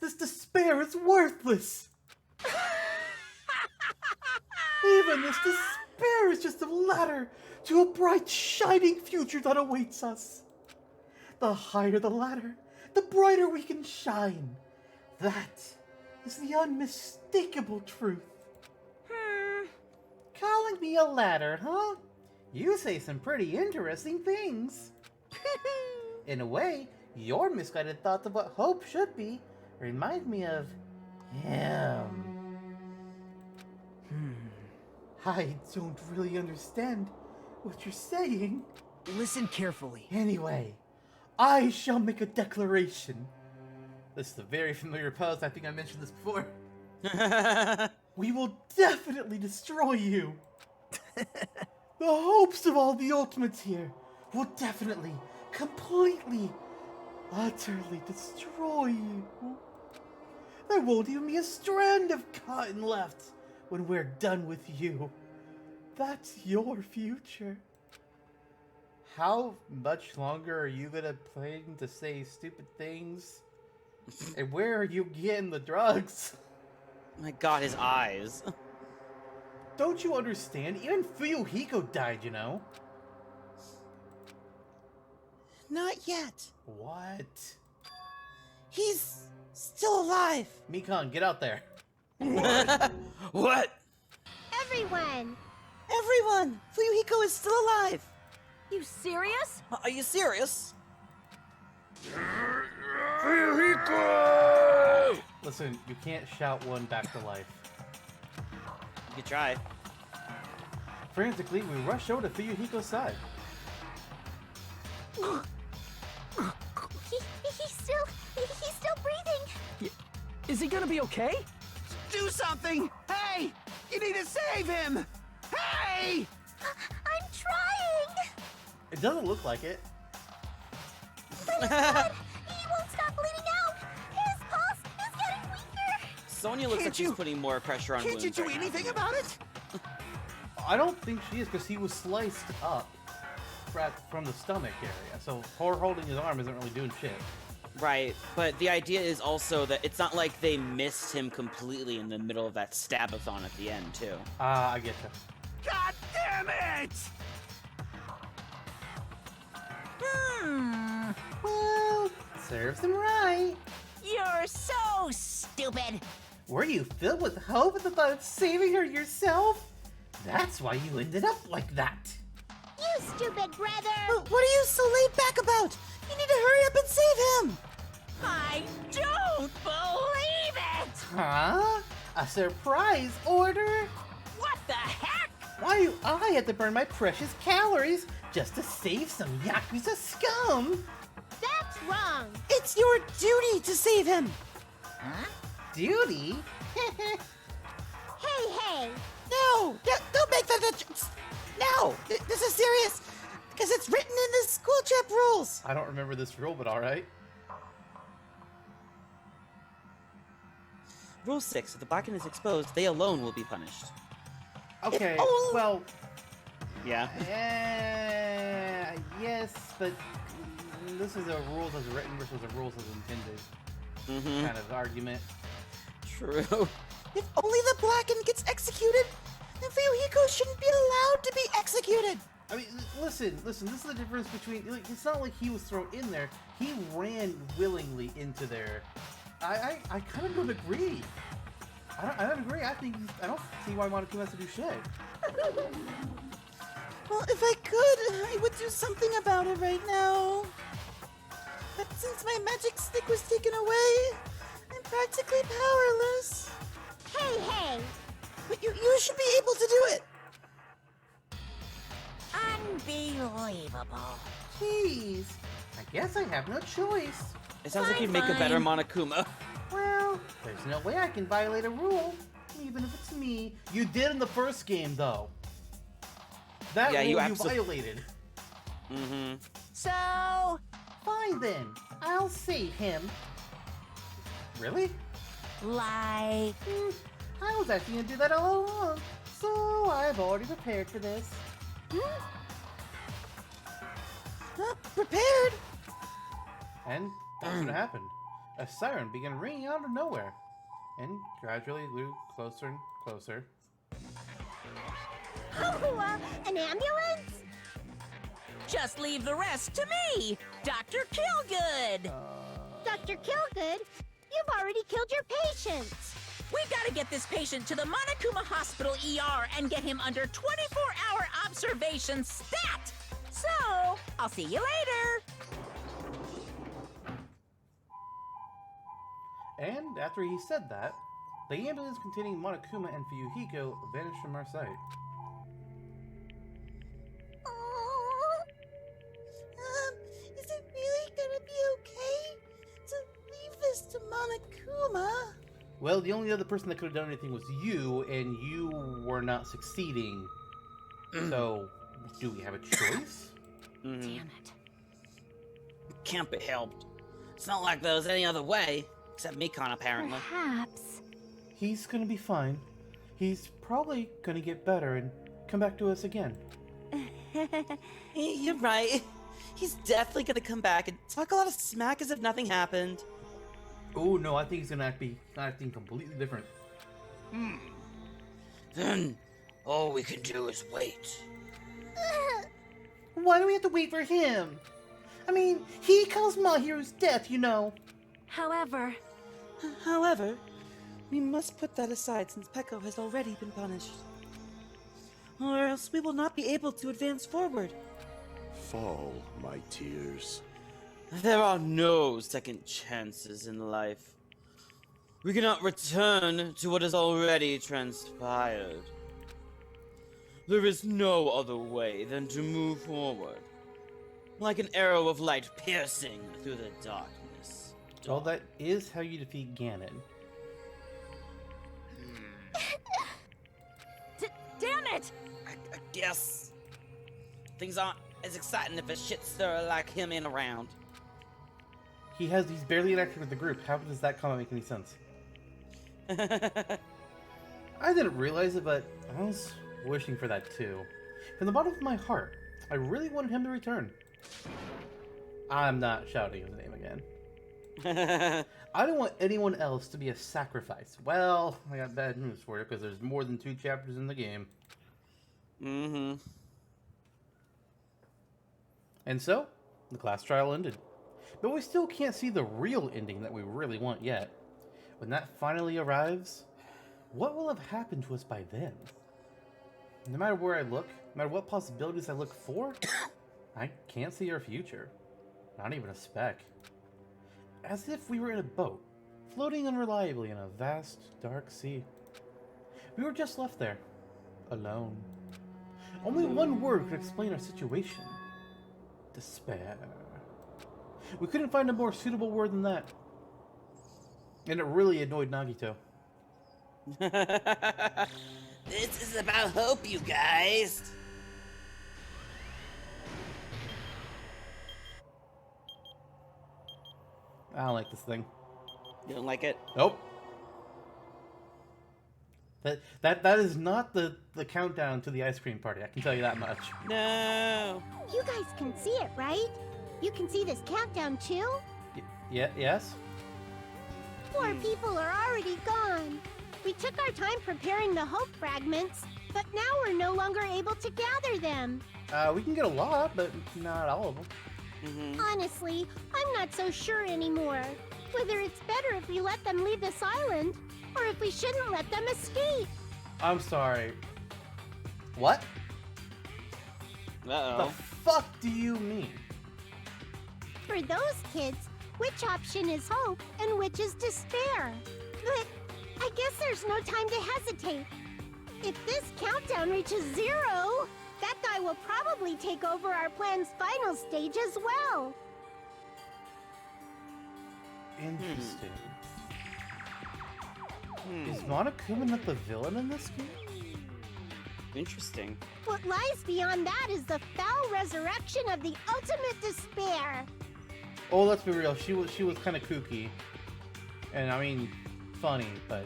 This despair is worthless. Even this despair is just a ladder to a bright, shining future that awaits us. The higher the ladder, the brighter we can shine. That is the unmistakable truth. Calling me a ladder, huh? You say some pretty interesting things. In a way, your misguided thoughts of what hope should be remind me of him. I don't really understand what you're saying. Listen carefully. Anyway, I shall make a declaration. This is a very familiar pose. I think I mentioned this before. We will definitely destroy you. The hopes of all the Ultimates here will definitely, completely, utterly destroy you. There won't even be a strand of cotton left when we're done with you. That's your future. How much longer are you gonna plan to say stupid things? And where are you getting the drugs? My god, his eyes. Don't you understand? Even Fuyuhiko died, you know? Not yet. What? He's still alive. Mikan, get out there. What? Everyone! Everyone! Fuyuhiko is still alive. You serious? Are you serious? Fuyuhiko! Listen, you can't shout one back to life. You could try. Frantically, we rush over to Fuyuhiko's side. He's still breathing. Is he gonna be okay? Do something! Hey! You need to save him! Hey! I'm trying. It doesn't look like it. He won't stop bleeding out. His pulse is getting weaker. Sonya looks like she's putting more pressure on Can't wounds you do right now. anything about it? I don't think she is, because he was sliced up from the stomach area. So her holding his arm isn't really doing shit. Right, but the idea is also that it's not like they missed him completely in the middle of that stab-a-thon at the end, too. I get you. God damn it! Well, serves him right. You're so stupid. Were you filled with hope at the thought of saving her yourself? That's why you ended up like that. You stupid brother. What are you so laid back about? You need to hurry up and save him! I don't believe it! Huh? A surprise order? What the heck? Why do I have to burn my precious calories just to save some Yakuza scum? That's wrong. It's your duty to save him! Huh? Duty? Hey. No! Don't make that... No! This is serious! Because it's written in the school trip rules! I don't remember this rule, but alright. Rule 6. If the blackened is exposed, they alone will be punished. Okay, well... Yeah? Yes, but this is a rules as written versus a rules as intended kind of argument. True. If only the Blackened gets executed, then Fuyuhiko shouldn't be allowed to be executed. I mean, listen, this is the difference between, like, it's not like he was thrown in there. He ran willingly into there. I kind of don't agree. I don't agree. I don't see why Monokuma has to do shit. Well, if I could, I would do something about it right now. But since my magic stick was taken away, I'm practically powerless. Hey! But you should be able to do it. Unbelievable. Jeez. I guess I have no choice. It sounds like you'd make a better Monokuma. Well, there's no way I can violate a rule, even if it's me. You did in the first game, though. That rule you violated. So... Fine then. I'll save him. Really? Like... I was actually gonna do that all along, so I've already prepared for this. Prepared? And that's what happened. A siren began ringing out of nowhere, and gradually grew closer and closer. Oh, an ambulance? Just leave the rest to me, Dr. Killgood. Dr. Killgood, you've already killed your patients. We gotta get this patient to the Monokuma Hospital ER and get him under 24-hour observation stat. So, I'll see you later. And after he said that, the ambulance containing Monokuma and Fuyuhiko vanished from our sight. Is it really gonna be okay to leave this to Monokuma? Well, the only other person that could have done anything was you, and you were not succeeding. So, do we have a choice? Damn it. Can't be helped. It's not like there was any other way, except Mikon apparently. Perhaps. He's gonna be fine. He's probably gonna get better and come back to us again. You're right. He's definitely gonna come back and talk a lot of smack as if nothing happened. Oh no, I think he's gonna be acting completely different. Then, all we can do is wait. Why do we have to wait for him? I mean, he caused Mahiru's death, you know. However, we must put that aside since Peko has already been punished. Or else we will not be able to advance forward. Fall, my tears. There are no second chances in life. We cannot return to what has already transpired. There is no other way than to move forward, like an arrow of light piercing through the darkness. Well, that is how you defeat Ganon. Damn it! I guess things aren't as exciting if a shit stirrer like him ain't around. He's barely interacted with the group. How does that comment make any sense? I didn't realize it, but I was wishing for that too. From the bottom of my heart, I really wanted him to return. I'm not shouting his name again. I don't want anyone else to be a sacrifice. Well, I got bad news for you, because there's more than 2 chapters in the game. And so, the class trial ended. But we still can't see the real ending that we really want yet. When that finally arrives, what will have happened to us by then? No matter where I look, no matter what possibilities I look for, I can't see our future. Not even a speck. As if we were in a boat, floating unreliably in a vast, dark sea. We were just left there, alone. Only one word could explain our situation. Despair. We couldn't find a more suitable word than that. And it really annoyed Nagito. This is about hope, you guys. I don't like this thing. You don't like it? Nope. That is not the countdown to the ice cream party. I can tell you that much. No. You guys can see it, right? You can see this countdown too? Yes? Poor people are already gone. We took our time preparing the hope fragments, but now we're no longer able to gather them. We can get a lot, but not all of them. Honestly, I'm not so sure anymore. Whether it's better if we let them leave this island, or if we shouldn't let them escape. I'm sorry. What? Uh-oh. The fuck do you mean? For those kids, which option is hope and which is despair? But I guess there's no time to hesitate. If this countdown reaches 0, that guy will probably take over our plan's final stage as well. Interesting. Is Monokuma not the villain in this game? Interesting. What lies beyond that is the foul resurrection of the ultimate despair. Oh, let's be real. She was kind of kooky, and I mean, funny, but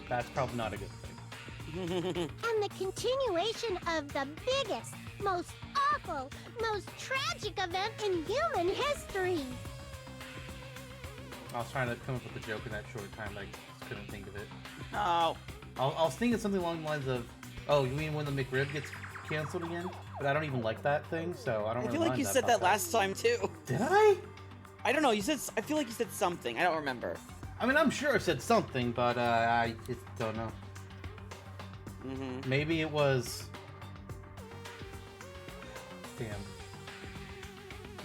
that's probably not a good thing. And the continuation of the biggest, most awful, most tragic event in human history. I was trying to come up with a joke in that short time, but I just couldn't think of it. No. I was thinking something along the lines of, oh, you mean when the McRib gets canceled again? But I don't even like that thing, so I don't. I feel like you said that last time too. Did I? I don't know. You said. I feel like you said something. I don't remember. I mean, I'm sure I said something, but I just don't know. Maybe it was. Damn.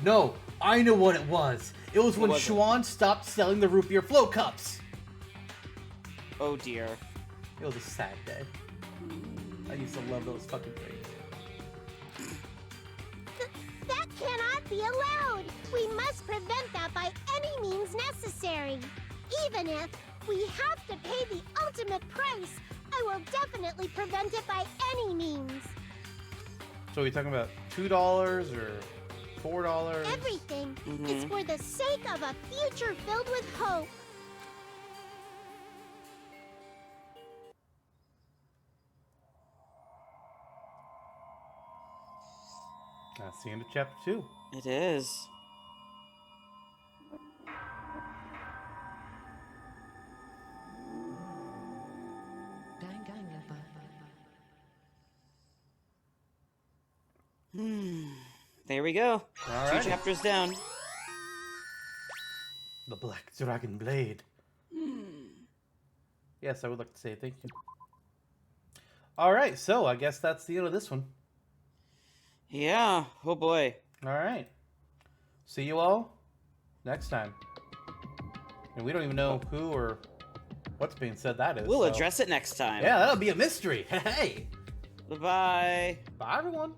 No, I know what it was. It was when Schwan stopped selling the root beer float cups. Oh dear. It was a sad day. I used to love those fucking things. That cannot be allowed. We must prevent that by any means necessary. Even if we have to pay the ultimate price, I will definitely prevent it by any means. So are we talking about $2 or $4? Everything is for the sake of a future filled with hope. That's the end of chapter 2. It is. There we go. Alrighty. 2 chapters down. The Black Dragon Blade. Yes, I would like to say thank you. Alright, so I guess that's the end of this one. Yeah. Oh boy. Alright. See you all next time. And we don't even know who or what's being said that is. We'll address it next time. Yeah, that'll be a mystery. Hey! Bye-bye. Bye, everyone.